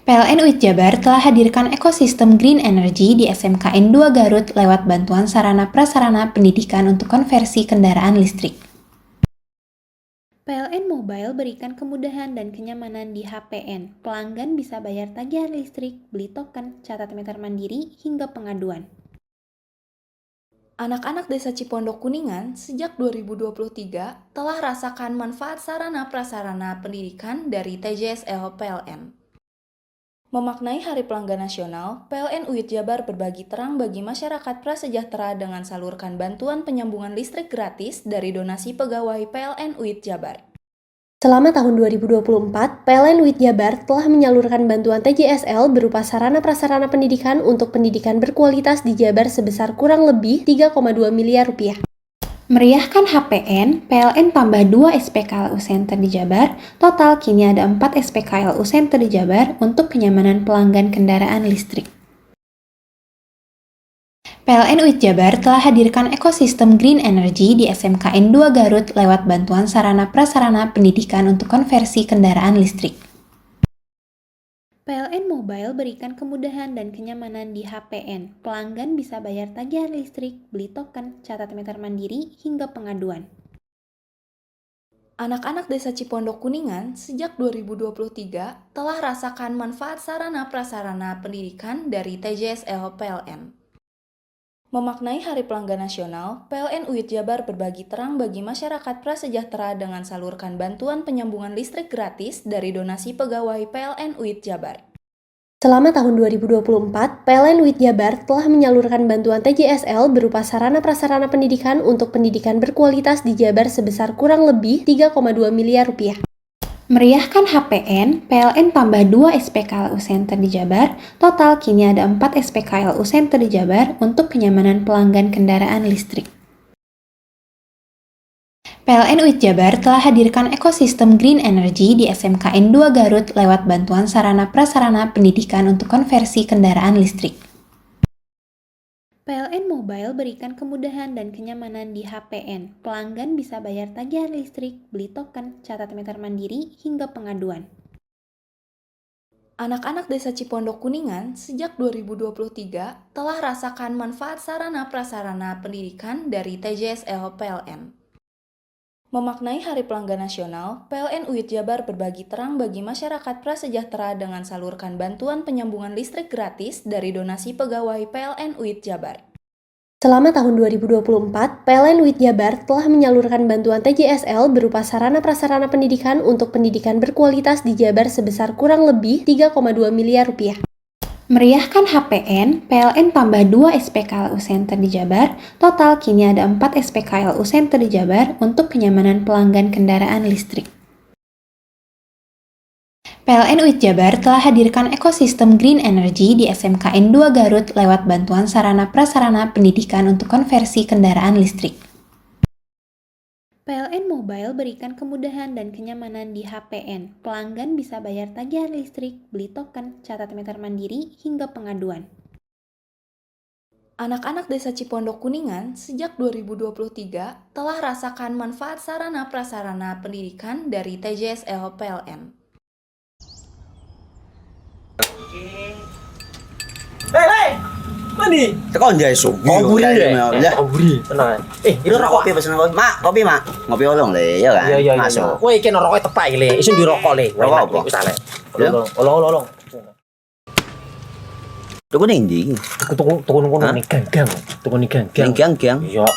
[SPEAKER 7] PLN WIT Jabar telah hadirkan ekosistem Green Energy di SMKN 2 Garut lewat bantuan sarana prasarana pendidikan untuk konversi kendaraan listrik. PLN Mobile berikan kemudahan dan kenyamanan di HPN. Pelanggan bisa bayar tagihan listrik, beli token, catat meter mandiri, hingga pengaduan. Anak-anak Desa Cipondok Kuningan sejak 2023 telah rasakan manfaat sarana prasarana pendidikan dari TJSL PLN. Memaknai Hari Pelanggan Nasional, PLN UIT Jabar berbagi terang bagi masyarakat prasejahtera dengan salurkan bantuan penyambungan listrik gratis dari donasi pegawai PLN UIT Jabar. Selama tahun 2024, PLN WIT Jabar telah menyalurkan bantuan TJSL berupa sarana prasarana pendidikan untuk pendidikan berkualitas di Jabar sebesar kurang lebih 3,2 miliar rupiah. Meriahkan HPN, PLN tambah 2 SPKLU Center di Jabar, total kini ada 4 SPKLU Center di Jabar untuk kenyamanan pelanggan kendaraan listrik. PLN WIT Jabar telah hadirkan ekosistem Green Energy di SMKN 2 Garut lewat bantuan sarana prasarana pendidikan untuk konversi kendaraan listrik. PLN Mobile berikan kemudahan dan kenyamanan di HPN. Pelanggan bisa bayar tagihan listrik, beli token, catat meter mandiri, hingga pengaduan. Anak-anak Desa Cipondok Kuningan sejak 2023 telah rasakan manfaat sarana prasarana pendidikan dari TJSL PLN. Memaknai Hari Pelanggan Nasional, PLN UIT Jabar berbagi terang bagi masyarakat prasejahtera dengan salurkan bantuan penyambungan listrik gratis dari donasi pegawai PLN UIT Jabar. Selama tahun 2024, PLN WIT Jabar telah menyalurkan bantuan TJSL berupa sarana prasarana pendidikan untuk pendidikan berkualitas di Jabar sebesar kurang lebih 3,2 miliar rupiah. Meriahkan HPN, PLN tambah 2 SPKLU Center di Jabar, total kini ada 4 SPKLU Center di Jabar untuk kenyamanan pelanggan kendaraan listrik. PLN WIT Jabar telah hadirkan ekosistem Green Energy di SMKN 2 Garut lewat bantuan sarana prasarana pendidikan untuk konversi kendaraan listrik. PLN Mobile berikan kemudahan dan kenyamanan di HPN. Pelanggan bisa bayar tagihan listrik, beli token, catat meter mandiri, hingga pengaduan. Anak-anak Desa Cipondok Kuningan sejak 2023 telah rasakan manfaat sarana prasarana pendidikan dari TJSL PLN. Memaknai Hari Pelanggan Nasional, PLN UIT Jabar berbagi terang bagi masyarakat prasejahtera dengan salurkan bantuan penyambungan listrik gratis dari donasi pegawai PLN UIT Jabar. Selama tahun 2024, PLN WIT Jabar telah menyalurkan bantuan TJSL berupa sarana prasarana pendidikan untuk pendidikan berkualitas di Jabar sebesar kurang lebih 3,2 miliar rupiah. Meriahkan HPN, PLN tambah 2 SPKLU Center di Jabar, total kini ada 4 SPKLU Center di Jabar untuk kenyamanan pelanggan kendaraan listrik. PLN WIT Jabar telah hadirkan ekosistem Green Energy di SMKN 2 Garut lewat bantuan sarana prasarana pendidikan untuk konversi kendaraan listrik. PLN Mobile berikan kemudahan dan kenyamanan di HPN. Pelanggan bisa bayar tagihan listrik, beli token, catat meter mandiri, hingga pengaduan. Anak-anak Desa Cipondok Kuningan sejak 2023 telah rasakan manfaat sarana prasarana pendidikan dari TJSL PLN.
[SPEAKER 12] Hei! Mandi.
[SPEAKER 13] Tekan jaya sugi.
[SPEAKER 12] Koburi ya. Koburi. Tenang. Ini rokok.
[SPEAKER 13] Kopi pesen kopi. Mak, kopi mak. Ngopi olong le, ya kan?
[SPEAKER 12] Iya.
[SPEAKER 13] Masuk.
[SPEAKER 12] Kowe iki rokoknya tepak iki le. Isun dirokok le.
[SPEAKER 13] Rokok apa?
[SPEAKER 12] Wis ale. Olong.
[SPEAKER 13] Tuku ning ndi?
[SPEAKER 12] Tuku ning ganggang. Tuku ning ganggang.
[SPEAKER 13] Ning ganggang.
[SPEAKER 12] Iya.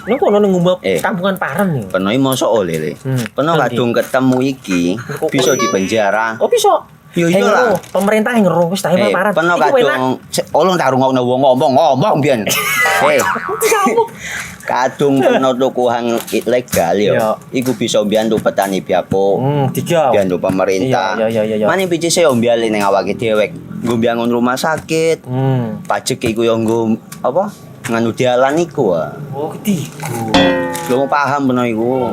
[SPEAKER 12] Ning kono ning ngumbab kampungan Paren nih.
[SPEAKER 13] Peno mosok oleh le. Peno kadung ketemu iki bisa dipenjara.
[SPEAKER 12] Oh bisa.
[SPEAKER 13] Yo lah.
[SPEAKER 12] Pemerintah yang ngeruh wis tahe Paren.
[SPEAKER 13] Peno kadung olong tak rungokno wong ngomong biyen. Kadung peno tuku hang ilegal yo. Iku bisa mbiyantu petani biapo. Mbiyantu pemerintah.
[SPEAKER 12] Iya.
[SPEAKER 13] Mane picise yo mbiali ning awake dhewek. Nggo mbiangun rumah sakit. Pajak iku yo nggo apa? nganu dalan iku.
[SPEAKER 12] Oh, ketiku.
[SPEAKER 13] Lu paham bener iku.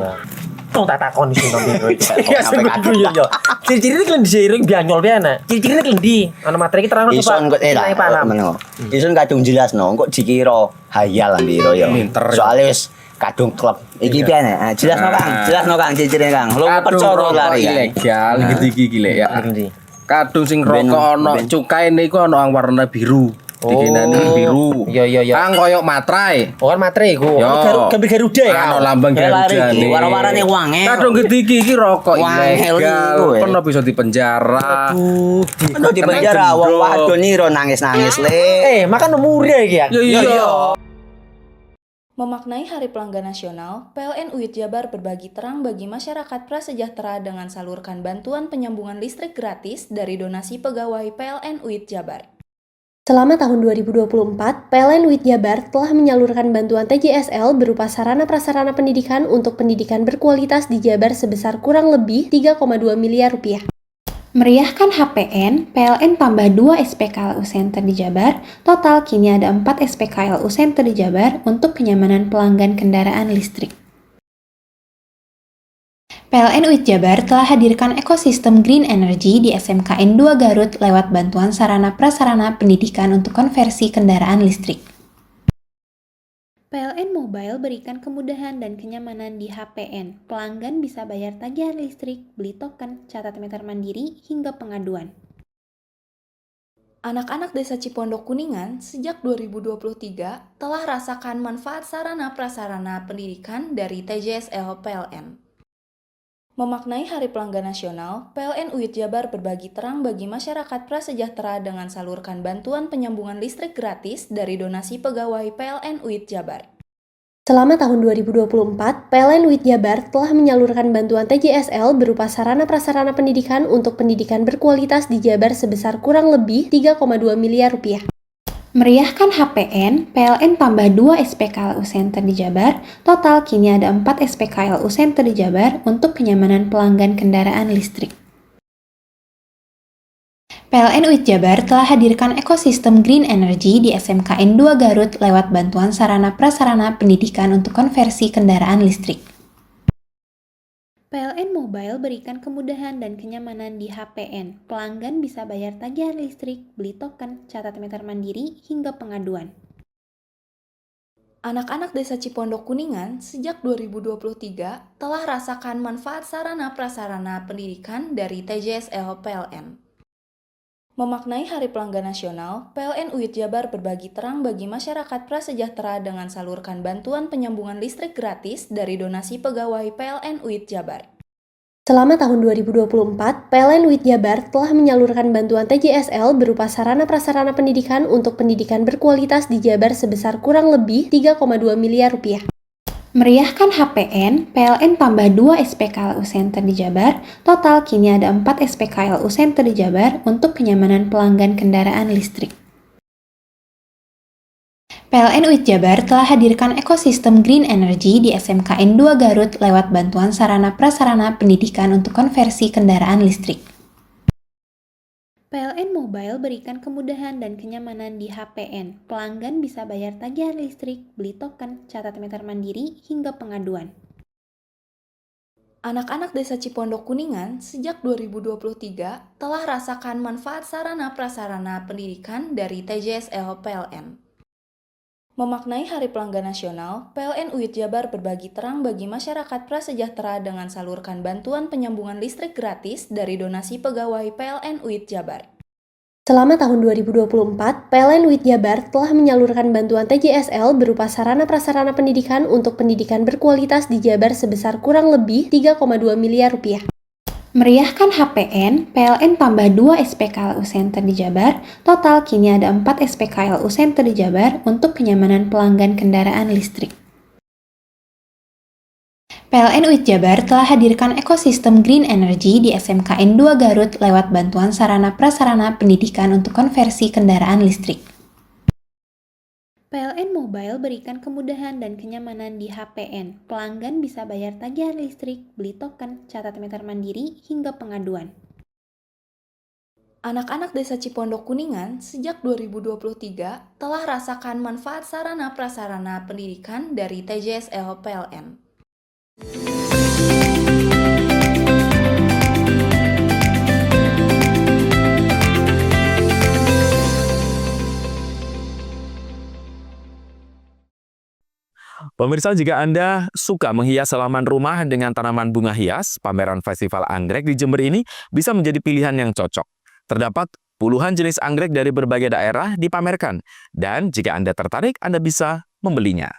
[SPEAKER 12] Tong tak takon sing nang biro iki. Ya sebeku yo. Ciri-ciri iki diseiring bianyol piye ana? Ciri-ciri klendi. Ana materi iki terang coba.
[SPEAKER 13] Ison kok paham. Ison kadung jelasno, kok dikira hayal biro yo. Soale wis kadung klub. Iki piye nek? Jelasno Kang, ciri-cirine Kang. Lu percaya lari
[SPEAKER 2] ilegal iki lek ya. Kadung sing rokok ana cukaine iku ana warna biru. Dikenani biru.
[SPEAKER 12] Iya.
[SPEAKER 2] Kang koyo materai.
[SPEAKER 12] Oh kan materai iku. Gambar Garuda ya.
[SPEAKER 2] Ana lambang Garuda.
[SPEAKER 13] Warna-warnane wange.
[SPEAKER 2] Kadung gede iki rokok ilegal. Pernah bisa dipenjara.
[SPEAKER 13] Pernah dipenjara wong wadon niro nangis-nangis le.
[SPEAKER 12] Makan umure iki ya.
[SPEAKER 2] Iya.
[SPEAKER 6] Memaknai Hari Pelanggan Nasional, PLN UIT Jabar berbagi terang bagi masyarakat prasejahtera dengan salurkan bantuan penyambungan listrik gratis dari donasi pegawai PLN UIT Jabar.
[SPEAKER 7] Selama tahun 2024, PLN UIT Jabar telah menyalurkan bantuan TJSL berupa sarana-prasarana pendidikan untuk pendidikan berkualitas di Jabar sebesar kurang lebih 3,2 miliar rupiah. Meriahkan HPN, PLN tambah 2 SPKLU Center di Jabar, total kini ada 4 SPKLU Center di Jabar untuk kenyamanan pelanggan kendaraan listrik. PLN UIT Jabar telah hadirkan ekosistem Green Energy di SMKN 2 Garut lewat bantuan sarana prasarana pendidikan untuk konversi kendaraan listrik. PLN Mobile berikan kemudahan dan kenyamanan di HPN. Pelanggan bisa bayar tagihan listrik, beli token, catat meter mandiri, hingga pengaduan. Anak-anak Desa Cipondok Kuningan sejak 2023 telah rasakan manfaat sarana prasarana pendidikan dari TJSL PLN. Memaknai Hari Pelanggan Nasional, PLN UIT Jabar berbagi terang bagi masyarakat prasejahtera dengan salurkan bantuan penyambungan listrik gratis dari donasi pegawai PLN UIT Jabar. Selama tahun 2024, PLN UIT Jabar telah menyalurkan bantuan TJSL berupa sarana-prasarana pendidikan untuk pendidikan berkualitas di Jabar sebesar kurang lebih 3,2 miliar rupiah. Meriahkan HPN, PLN tambah 2 SPKLU Center di Jabar, total kini ada 4 SPKLU Center di Jabar untuk kenyamanan pelanggan kendaraan listrik. PLN UIT Jabar telah hadirkan ekosistem Green Energy di SMKN 2 Garut lewat bantuan sarana prasarana pendidikan untuk konversi kendaraan listrik. PLN Mobile berikan kemudahan dan kenyamanan di HPN. Pelanggan bisa bayar tagihan listrik, beli token, catat meter mandiri, hingga pengaduan. Anak-anak Desa Cipondok Kuningan sejak 2023 telah rasakan manfaat sarana prasarana pendidikan dari TJSL PLN. Memaknai Hari Pelanggan Nasional, PLN UIT Jabar berbagi terang bagi masyarakat prasejahtera dengan salurkan bantuan penyambungan listrik gratis dari donasi pegawai PLN UIT Jabar. Selama tahun 2024, PLN UIT Jabar telah menyalurkan bantuan TJSL berupa sarana-prasarana pendidikan untuk pendidikan berkualitas di Jabar sebesar kurang lebih 3,2 miliar rupiah. Meriahkan HPN, PLN tambah 2 SPKLU Center di Jabar, total kini ada 4 SPKLU Center di Jabar untuk kenyamanan pelanggan kendaraan listrik. PLN UIT Jabar telah hadirkan ekosistem Green Energy di SMKN 2 Garut lewat bantuan sarana prasarana pendidikan untuk konversi kendaraan listrik. PLN Mobile berikan kemudahan dan kenyamanan di HPN. Pelanggan bisa bayar tagihan listrik, beli token, catat meter mandiri, hingga pengaduan. Anak-anak Desa Cipondok Kuningan sejak 2023 telah rasakan manfaat sarana prasarana pendidikan dari TJSL PLN. Memaknai Hari Pelanggan Nasional, PLN UIT Jabar berbagi terang bagi masyarakat prasejahtera dengan salurkan bantuan penyambungan listrik gratis dari donasi pegawai PLN UIT Jabar. Selama tahun 2024, PLN UIT Jabar telah menyalurkan bantuan TJSL berupa sarana-prasarana pendidikan untuk pendidikan berkualitas di Jabar sebesar kurang lebih 3,2 miliar rupiah. Meriahkan HPN, PLN tambah 2 SPKLU Center di Jabar, total kini ada 4 SPKLU Center di Jabar untuk kenyamanan pelanggan kendaraan listrik. PLN UIT Jabar telah hadirkan ekosistem Green Energy di SMKN 2 Garut lewat bantuan sarana prasarana pendidikan untuk konversi kendaraan listrik. PLN Mobile berikan kemudahan dan kenyamanan di HPN. Pelanggan bisa bayar tagihan listrik, beli token, catat meter mandiri, hingga pengaduan.
[SPEAKER 6] Anak-anak Desa Cipondok Kuningan sejak 2023 telah rasakan manfaat sarana prasarana pendidikan dari TJSL PLN.
[SPEAKER 4] Pemirsa, jika Anda suka menghias halaman rumah dengan tanaman bunga hias, pameran Festival Anggrek di Jember ini bisa menjadi pilihan yang cocok. Terdapat puluhan jenis anggrek dari berbagai daerah dipamerkan, dan jika Anda tertarik, Anda bisa membelinya.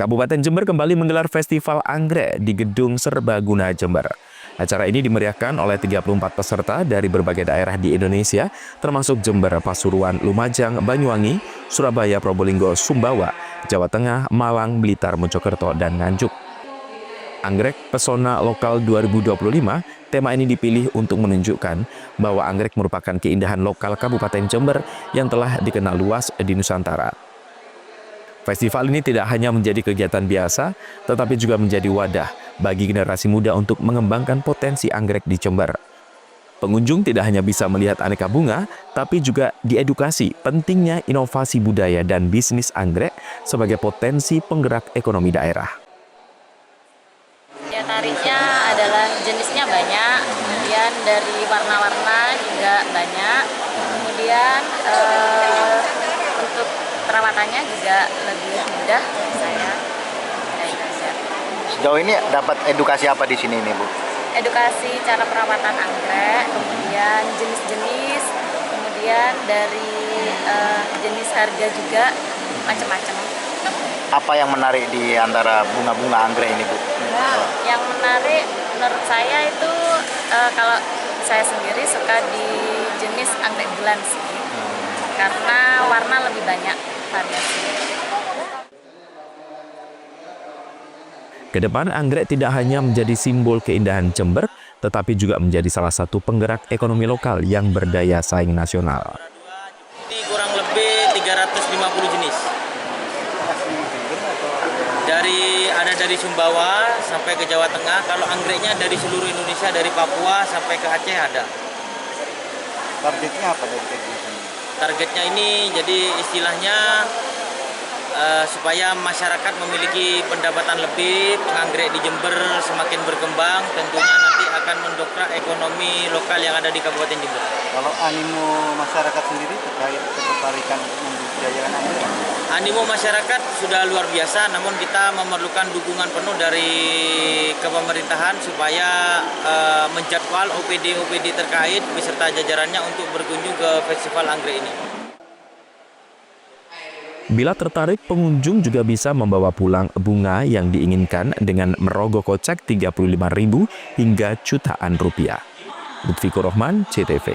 [SPEAKER 4] Kabupaten Jember kembali menggelar Festival Anggrek di Gedung Serbaguna Jember. Acara ini dimeriahkan oleh 34 peserta dari berbagai daerah di Indonesia, termasuk Jember, Pasuruan, Lumajang, Banyuwangi, Surabaya, Probolinggo, Sumbawa, Jawa Tengah, Malang, Blitar, Mojokerto, dan Nganjuk. Anggrek Pesona Lokal 2025, tema ini dipilih untuk menunjukkan bahwa anggrek merupakan keindahan lokal Kabupaten Jember yang telah dikenal luas di Nusantara. Festival ini tidak hanya menjadi kegiatan biasa, tetapi juga menjadi wadah bagi generasi muda untuk mengembangkan potensi anggrek di Jember. Pengunjung tidak hanya bisa melihat aneka bunga, tapi juga diedukasi pentingnya inovasi budaya dan bisnis anggrek sebagai potensi penggerak ekonomi daerah.
[SPEAKER 18] Ya, tariknya adalah jenisnya banyak, kemudian dari warna-warna juga banyak, kemudian untuk perawatannya juga lebih mudah saya.
[SPEAKER 16] Sejauh ini dapat edukasi apa di sini nih, Bu?
[SPEAKER 18] Edukasi cara perawatan anggrek, kemudian jenis-jenis, kemudian dari jenis harga juga macam-macam.
[SPEAKER 16] Apa yang menarik di antara bunga-bunga anggrek ini, Bu?
[SPEAKER 18] Yang menarik menurut saya itu kalau saya sendiri suka di jenis anggrek bulan sih, karena warna lebih banyak variasi.
[SPEAKER 4] Kedepan, anggrek tidak hanya menjadi simbol keindahan Jember, tetapi juga menjadi salah satu penggerak ekonomi lokal yang berdaya saing nasional.
[SPEAKER 19] Ini kurang lebih 350 jenis. Dari Sumbawa sampai ke Jawa Tengah. Kalau anggreknya dari seluruh Indonesia, dari Papua sampai ke Aceh ada.
[SPEAKER 16] Targetnya apa dari kegiatan ini?
[SPEAKER 19] Targetnya ini jadi istilahnya supaya masyarakat memiliki pendapatan lebih, penganggrek di Jember semakin berkembang, tentunya nanti akan mendongkrak ekonomi lokal yang ada di Kabupaten Jember.
[SPEAKER 16] Kalau animo masyarakat sendiri terkait ketertarikan membudidayakan anggrek?
[SPEAKER 19] Animo masyarakat sudah luar biasa, namun kita memerlukan dukungan penuh dari kepemerintahan supaya menjadwal OPD terkait beserta jajarannya untuk berkunjung ke Festival Anggrek ini.
[SPEAKER 4] Bila tertarik, pengunjung juga bisa membawa pulang bunga yang diinginkan dengan merogoh kocek 35.000 hingga jutaan rupiah. Lutfikur Rohman, CTV.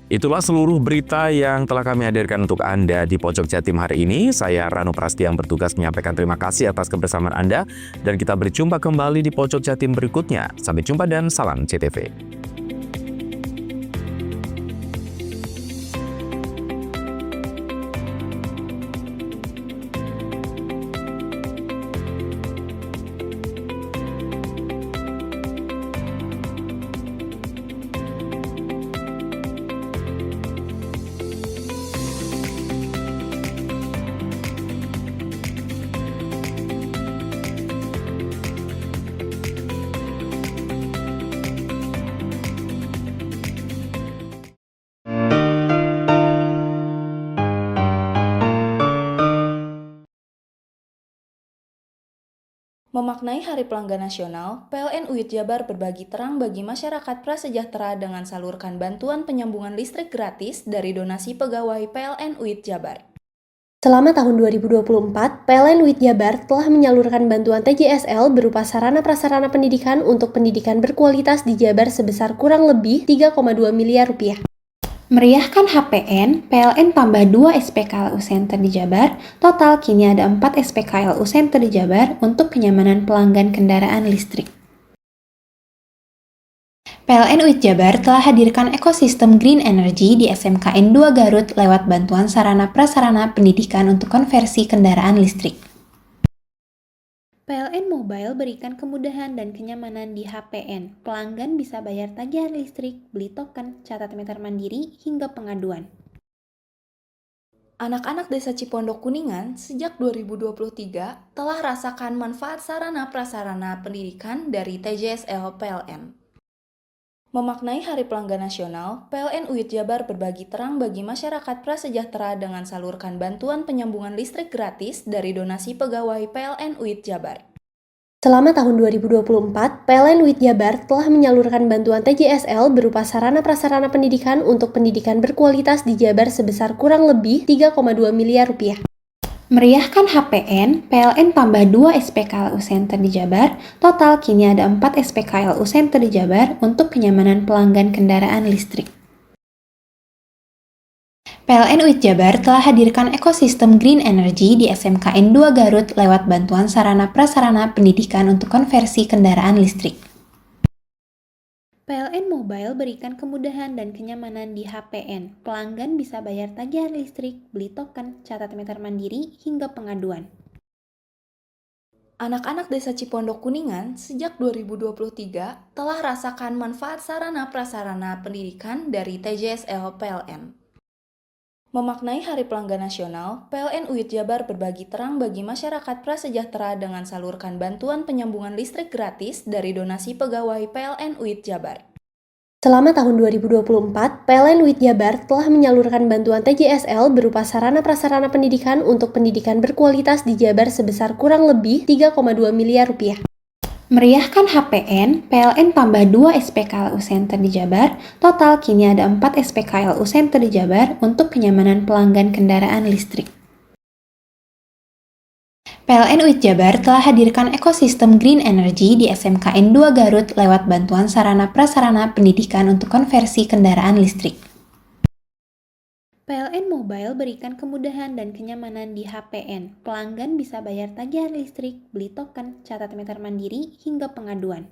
[SPEAKER 4] Itulah seluruh berita yang telah kami hadirkan untuk Anda di Pojok Jatim hari ini. Saya Rano Prastia yang bertugas menyampaikan terima kasih atas kebersamaan Anda. Dan kita berjumpa kembali di Pojok Jatim berikutnya. Sampai jumpa dan salam CTV.
[SPEAKER 6] Memaknai Hari Pelanggan Nasional, PLN UIT Jabar berbagi terang bagi masyarakat prasejahtera dengan salurkan bantuan penyambungan listrik gratis dari donasi pegawai PLN UIT Jabar.
[SPEAKER 7] Selama tahun 2024, PLN UIT Jabar telah menyalurkan bantuan TJSL berupa sarana prasarana pendidikan untuk pendidikan berkualitas di Jabar sebesar kurang lebih 3,2 miliar rupiah. Meriahkan HPN, PLN tambah 2 SPKLU Center di Jabar, total kini ada 4 SPKLU Center di Jabar untuk kenyamanan pelanggan kendaraan listrik. PLN UIT Jabar telah hadirkan ekosistem Green Energy di SMKN 2 Garut lewat bantuan sarana prasarana pendidikan untuk konversi kendaraan listrik. PLN Mobile berikan kemudahan dan kenyamanan di HPN. Pelanggan bisa bayar tagihan listrik, beli token, catat meter mandiri, hingga pengaduan.
[SPEAKER 6] Anak-anak Desa Cipondok Kuningan sejak 2023 telah rasakan manfaat sarana prasarana pendidikan dari TJSL PLN. Memaknai Hari Pelanggan Nasional, PLN UIT Jabar berbagi terang bagi masyarakat prasejahtera dengan salurkan bantuan penyambungan listrik gratis dari donasi pegawai PLN UIT Jabar.
[SPEAKER 7] Selama tahun 2024, PLN UIT Jabar telah menyalurkan bantuan TJSL berupa sarana-prasarana pendidikan untuk pendidikan berkualitas di Jabar sebesar kurang lebih 3,2 miliar rupiah. Meriahkan HPN, PLN tambah 2 SPKLU Center di Jabar, total kini ada 4 SPKLU Center di Jabar untuk kenyamanan pelanggan kendaraan listrik. PLN UIT Jabar telah hadirkan ekosistem Green Energy di SMKN 2 Garut lewat bantuan sarana prasarana pendidikan untuk konversi kendaraan listrik. PLN Mobile berikan kemudahan dan kenyamanan di HPN. Pelanggan bisa bayar tagihan listrik, beli token, catat meter mandiri, hingga pengaduan.
[SPEAKER 6] Anak-anak Desa Cipondok Kuningan sejak 2023 telah rasakan manfaat sarana prasarana pendidikan dari TJSL PLN. Memaknai Hari Pelanggan Nasional, PLN UIT Jabar berbagi terang bagi masyarakat prasejahtera dengan salurkan bantuan penyambungan listrik gratis dari donasi pegawai PLN UIT Jabar.
[SPEAKER 7] Selama tahun 2024, PLN UIT Jabar telah menyalurkan bantuan TJSL berupa sarana-prasarana pendidikan untuk pendidikan berkualitas di Jabar sebesar kurang lebih 3,2 miliar rupiah. Meriahkan HPN, PLN tambah 2 SPKLU Center di Jabar, total kini ada 4 SPKLU Center di Jabar untuk kenyamanan pelanggan kendaraan listrik. PLN UIT Jabar telah hadirkan ekosistem Green Energy di SMKN 2 Garut lewat bantuan sarana prasarana pendidikan untuk konversi kendaraan listrik. PLN Mobile berikan kemudahan dan kenyamanan di HPN. Pelanggan bisa bayar tagihan listrik, beli token, catat meter mandiri, hingga pengaduan.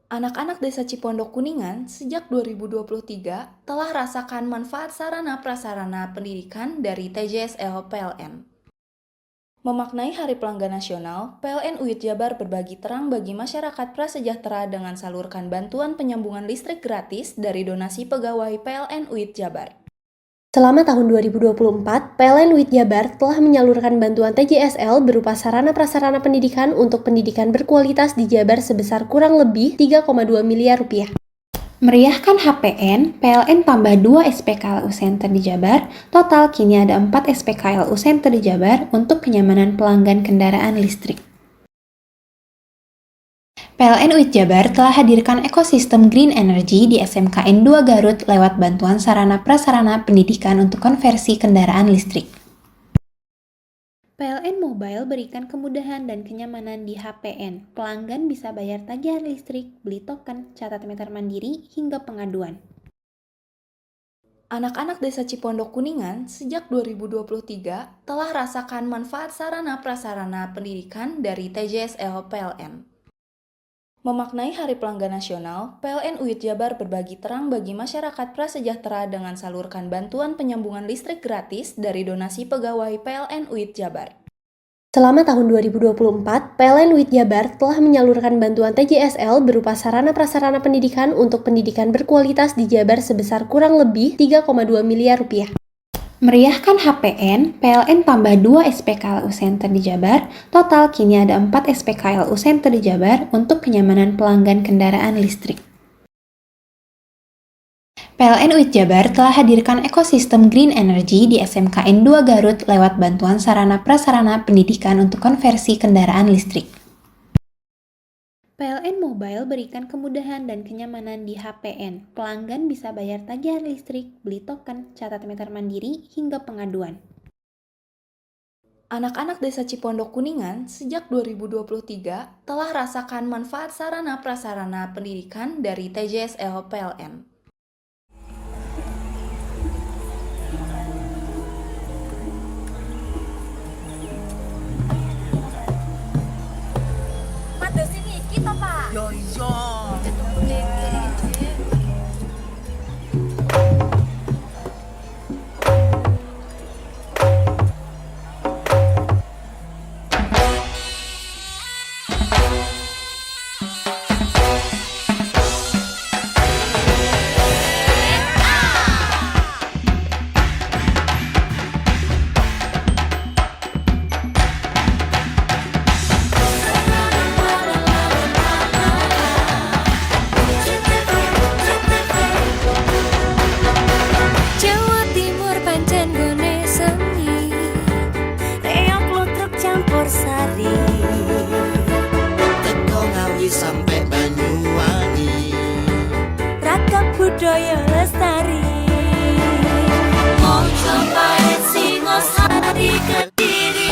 [SPEAKER 6] Anak-anak Desa Cipondok Kuningan sejak 2023 telah rasakan manfaat sarana prasarana pendidikan dari TJSL PLN. Memaknai Hari Pelanggan Nasional, PLN UIT Jabar berbagi terang bagi masyarakat prasejahtera dengan salurkan bantuan penyambungan listrik gratis dari donasi pegawai PLN UIT Jabar.
[SPEAKER 7] Selama tahun 2024, PLN UIT Jabar telah menyalurkan bantuan TJSL berupa sarana-prasarana pendidikan untuk pendidikan berkualitas di Jabar sebesar kurang lebih 3,2 miliar rupiah. Meriahkan HPN, PLN tambah 2 SPKLU Center di Jabar, total kini ada 4 SPKLU Center di Jabar untuk kenyamanan pelanggan kendaraan listrik. PLN UIT Jabar telah hadirkan ekosistem Green Energy di SMKN 2 Garut lewat bantuan sarana prasarana pendidikan untuk konversi kendaraan listrik. PLN Mobile berikan kemudahan dan kenyamanan di HPN. Pelanggan bisa bayar tagihan listrik, beli token, catat meter mandiri, hingga pengaduan.
[SPEAKER 6] Anak-anak Desa Cipondok Kuningan sejak 2023 telah rasakan manfaat sarana prasarana pendidikan dari TJSL PLN. Memaknai Hari Pelanggan Nasional, PLN UIT Jabar berbagi terang bagi masyarakat prasejahtera dengan salurkan bantuan penyambungan listrik gratis dari donasi pegawai PLN UIT Jabar.
[SPEAKER 7] Selama tahun 2024, PLN UIT Jabar telah menyalurkan bantuan TJSL berupa sarana-prasarana pendidikan untuk pendidikan berkualitas di Jabar sebesar kurang lebih 3,2 miliar rupiah. Meriahkan HPN, PLN tambah 2 SPKLU Center di Jabar, total kini ada 4 SPKLU Center di Jabar untuk kenyamanan pelanggan kendaraan listrik. PLN UIT Jabar telah hadirkan ekosistem Green Energy di SMKN 2 Garut lewat bantuan sarana prasarana pendidikan untuk konversi kendaraan listrik. PLN Mobile berikan kemudahan dan kenyamanan di HPN. Pelanggan bisa bayar tagihan listrik, beli token, catat meter mandiri, hingga pengaduan.
[SPEAKER 6] Anak-anak Desa Cipondok Kuningan sejak 2023 telah rasakan manfaat sarana prasarana pendidikan dari TJSL PLN.
[SPEAKER 1] Yo yo. budaya lestari. Mojopahit Singosari Kediri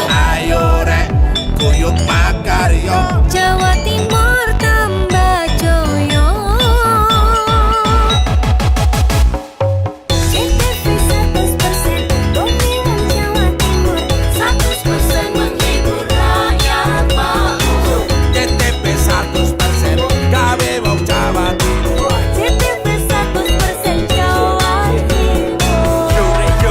[SPEAKER 3] Ayo rek kuyuk makaryo
[SPEAKER 1] Jawa Timur tambah joyo. JTV 100% dominan Jawa Timur, 100% menghibur rakyat makmur.
[SPEAKER 3] JTP 100% gawe wong Jawa Timur.
[SPEAKER 1] JTV 100% Jawa Timur.
[SPEAKER 3] Yo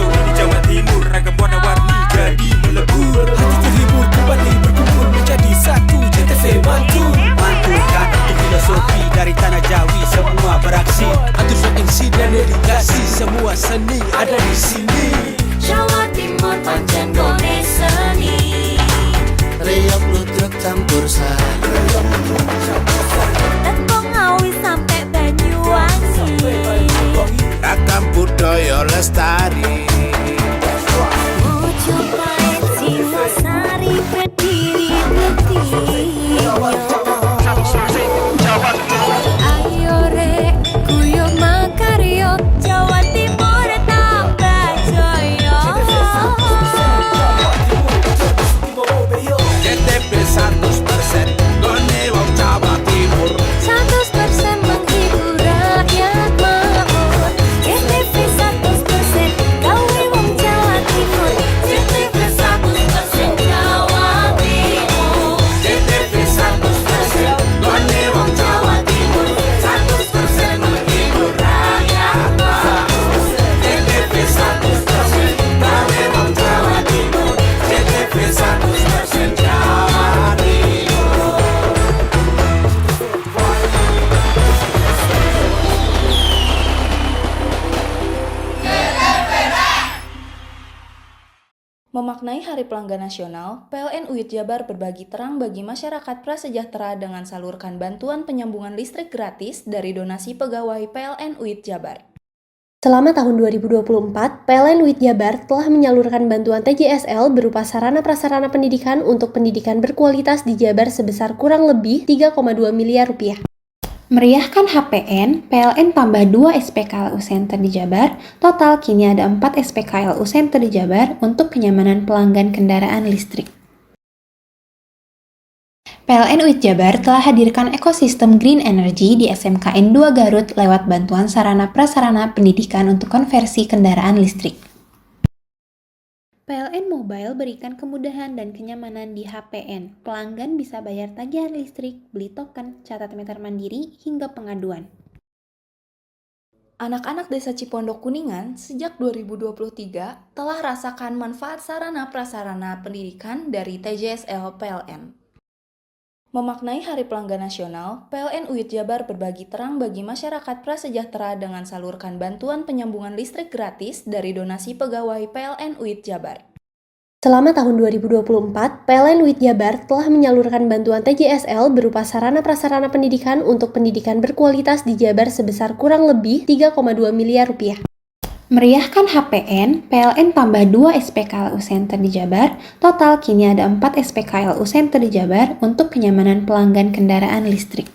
[SPEAKER 3] ini Jawa Timur ragam warna-warni jadi melebur. Hati terhibur kembali berkumpul menjadi satu. JTV Mantul mantulkan untuk filosofi dari tanah Jawi semua beraksi. Antusias MC dan edukasi semua seni ada di sini.
[SPEAKER 1] Jawa Timur pancen gone seni.
[SPEAKER 3] Riok lutruk campur sari.
[SPEAKER 1] Teko Ngawi sampai Banyuwangi.
[SPEAKER 3] Ragam budaya lestari.
[SPEAKER 1] Mojopahit Singosari Kediri Ayo rek kuyuk makaryo Jawa Timur tambah joyo.
[SPEAKER 3] JTP 100% gone wong Jawa Timur.
[SPEAKER 1] 100% menghibur rakyat makmur. JTV 100% gawe wong Jawa Timur. JTV 100% Jawa Timur.
[SPEAKER 3] JTP 100% gone wong Jawa Timur. 100% menghibur rakyat makmur. JTP 100% gawe wong Jawa Timur. JTV 100% Jawa Timur.
[SPEAKER 6] Memaknai Hari Pelanggan Nasional, PLN UIT Jabar berbagi terang bagi masyarakat prasejahtera dengan salurkan bantuan penyambungan listrik gratis dari donasi pegawai PLN UIT Jabar.
[SPEAKER 7] Selama tahun 2024, PLN UIT Jabar telah menyalurkan bantuan TJSL berupa sarana prasarana pendidikan untuk pendidikan berkualitas di Jabar sebesar kurang lebih 3,2 miliar rupiah. Meriahkan HPN, PLN tambah 2 SPKLU Center di Jabar, total kini ada 4 SPKLU Center di Jabar untuk kenyamanan pelanggan kendaraan listrik. PLN UIT Jabar telah hadirkan ekosistem Green Energy di SMKN 2 Garut lewat bantuan sarana prasarana pendidikan untuk konversi kendaraan listrik. PLN Mobile berikan kemudahan dan kenyamanan di HPN. Pelanggan bisa bayar tagihan listrik, beli token, catat meter mandiri, hingga pengaduan. Anak-anak Desa Cipondok Kuningan sejak 2023 telah rasakan manfaat sarana prasarana pendidikan dari TJSL PLN. Memaknai Hari Pelanggan Nasional, PLN UIT Jabar berbagi terang bagi masyarakat prasejahtera dengan salurkan bantuan penyambungan listrik gratis dari donasi pegawai PLN UIT Jabar. Selama tahun 2024, PLN UIT Jabar telah menyalurkan bantuan TJSL berupa sarana prasarana pendidikan untuk pendidikan berkualitas di Jabar sebesar kurang lebih 3,2 miliar rupiah. Meriahkan HPN, PLN tambah 2 SPKLU Center di Jabar, total kini ada 4 SPKLU Center di Jabar untuk kenyamanan pelanggan kendaraan listrik.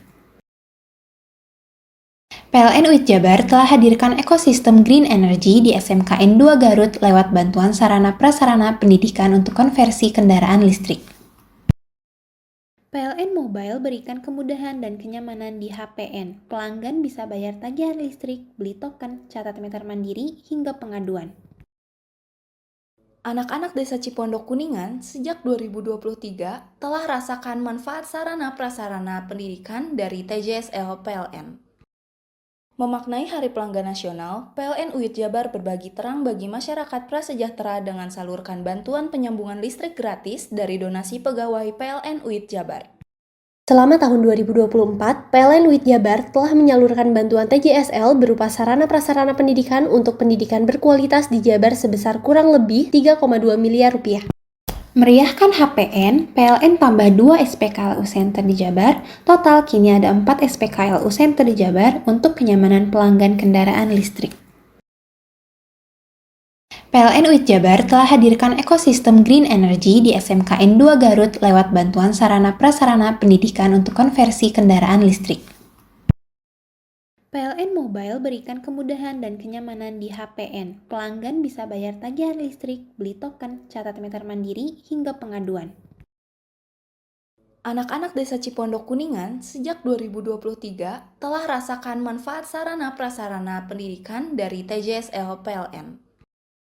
[SPEAKER 7] PLN UIT Jabar telah hadirkan ekosistem Green Energy di SMKN 2 Garut lewat bantuan sarana prasarana pendidikan untuk konversi kendaraan listrik. PLN Mobile berikan kemudahan dan kenyamanan di HPN. Pelanggan bisa bayar tagihan listrik, beli token, catat meter mandiri, hingga pengaduan. Anak-anak Desa Cipondok Kuningan sejak 2023 telah rasakan manfaat sarana prasarana pendidikan dari TJSL PLN. Memaknai Hari Pelanggan Nasional, PLN UIT Jabar berbagi terang bagi masyarakat prasejahtera dengan salurkan bantuan penyambungan listrik gratis dari donasi pegawai PLN UIT Jabar. Selama tahun 2024, PLN UIT Jabar telah menyalurkan bantuan TJSL berupa sarana prasarana pendidikan untuk pendidikan berkualitas di Jabar sebesar kurang lebih 3,2 miliar rupiah. Meriahkan HPN, PLN tambah 2 SPKLU Center di Jabar, total kini ada 4 SPKLU Center di Jabar untuk kenyamanan pelanggan kendaraan listrik.
[SPEAKER 6] PLN UIT Jabar telah hadirkan ekosistem green energy di SMKN 2 Garut lewat bantuan sarana prasarana pendidikan untuk konversi kendaraan listrik. PLN Mobile berikan kemudahan dan kenyamanan di HPN. Pelanggan bisa bayar tagihan listrik, beli token, catat meter mandiri, hingga pengaduan. Anak-anak Desa Cipondok Kuningan sejak 2023 telah rasakan manfaat sarana prasarana pendidikan dari TJSL PLN.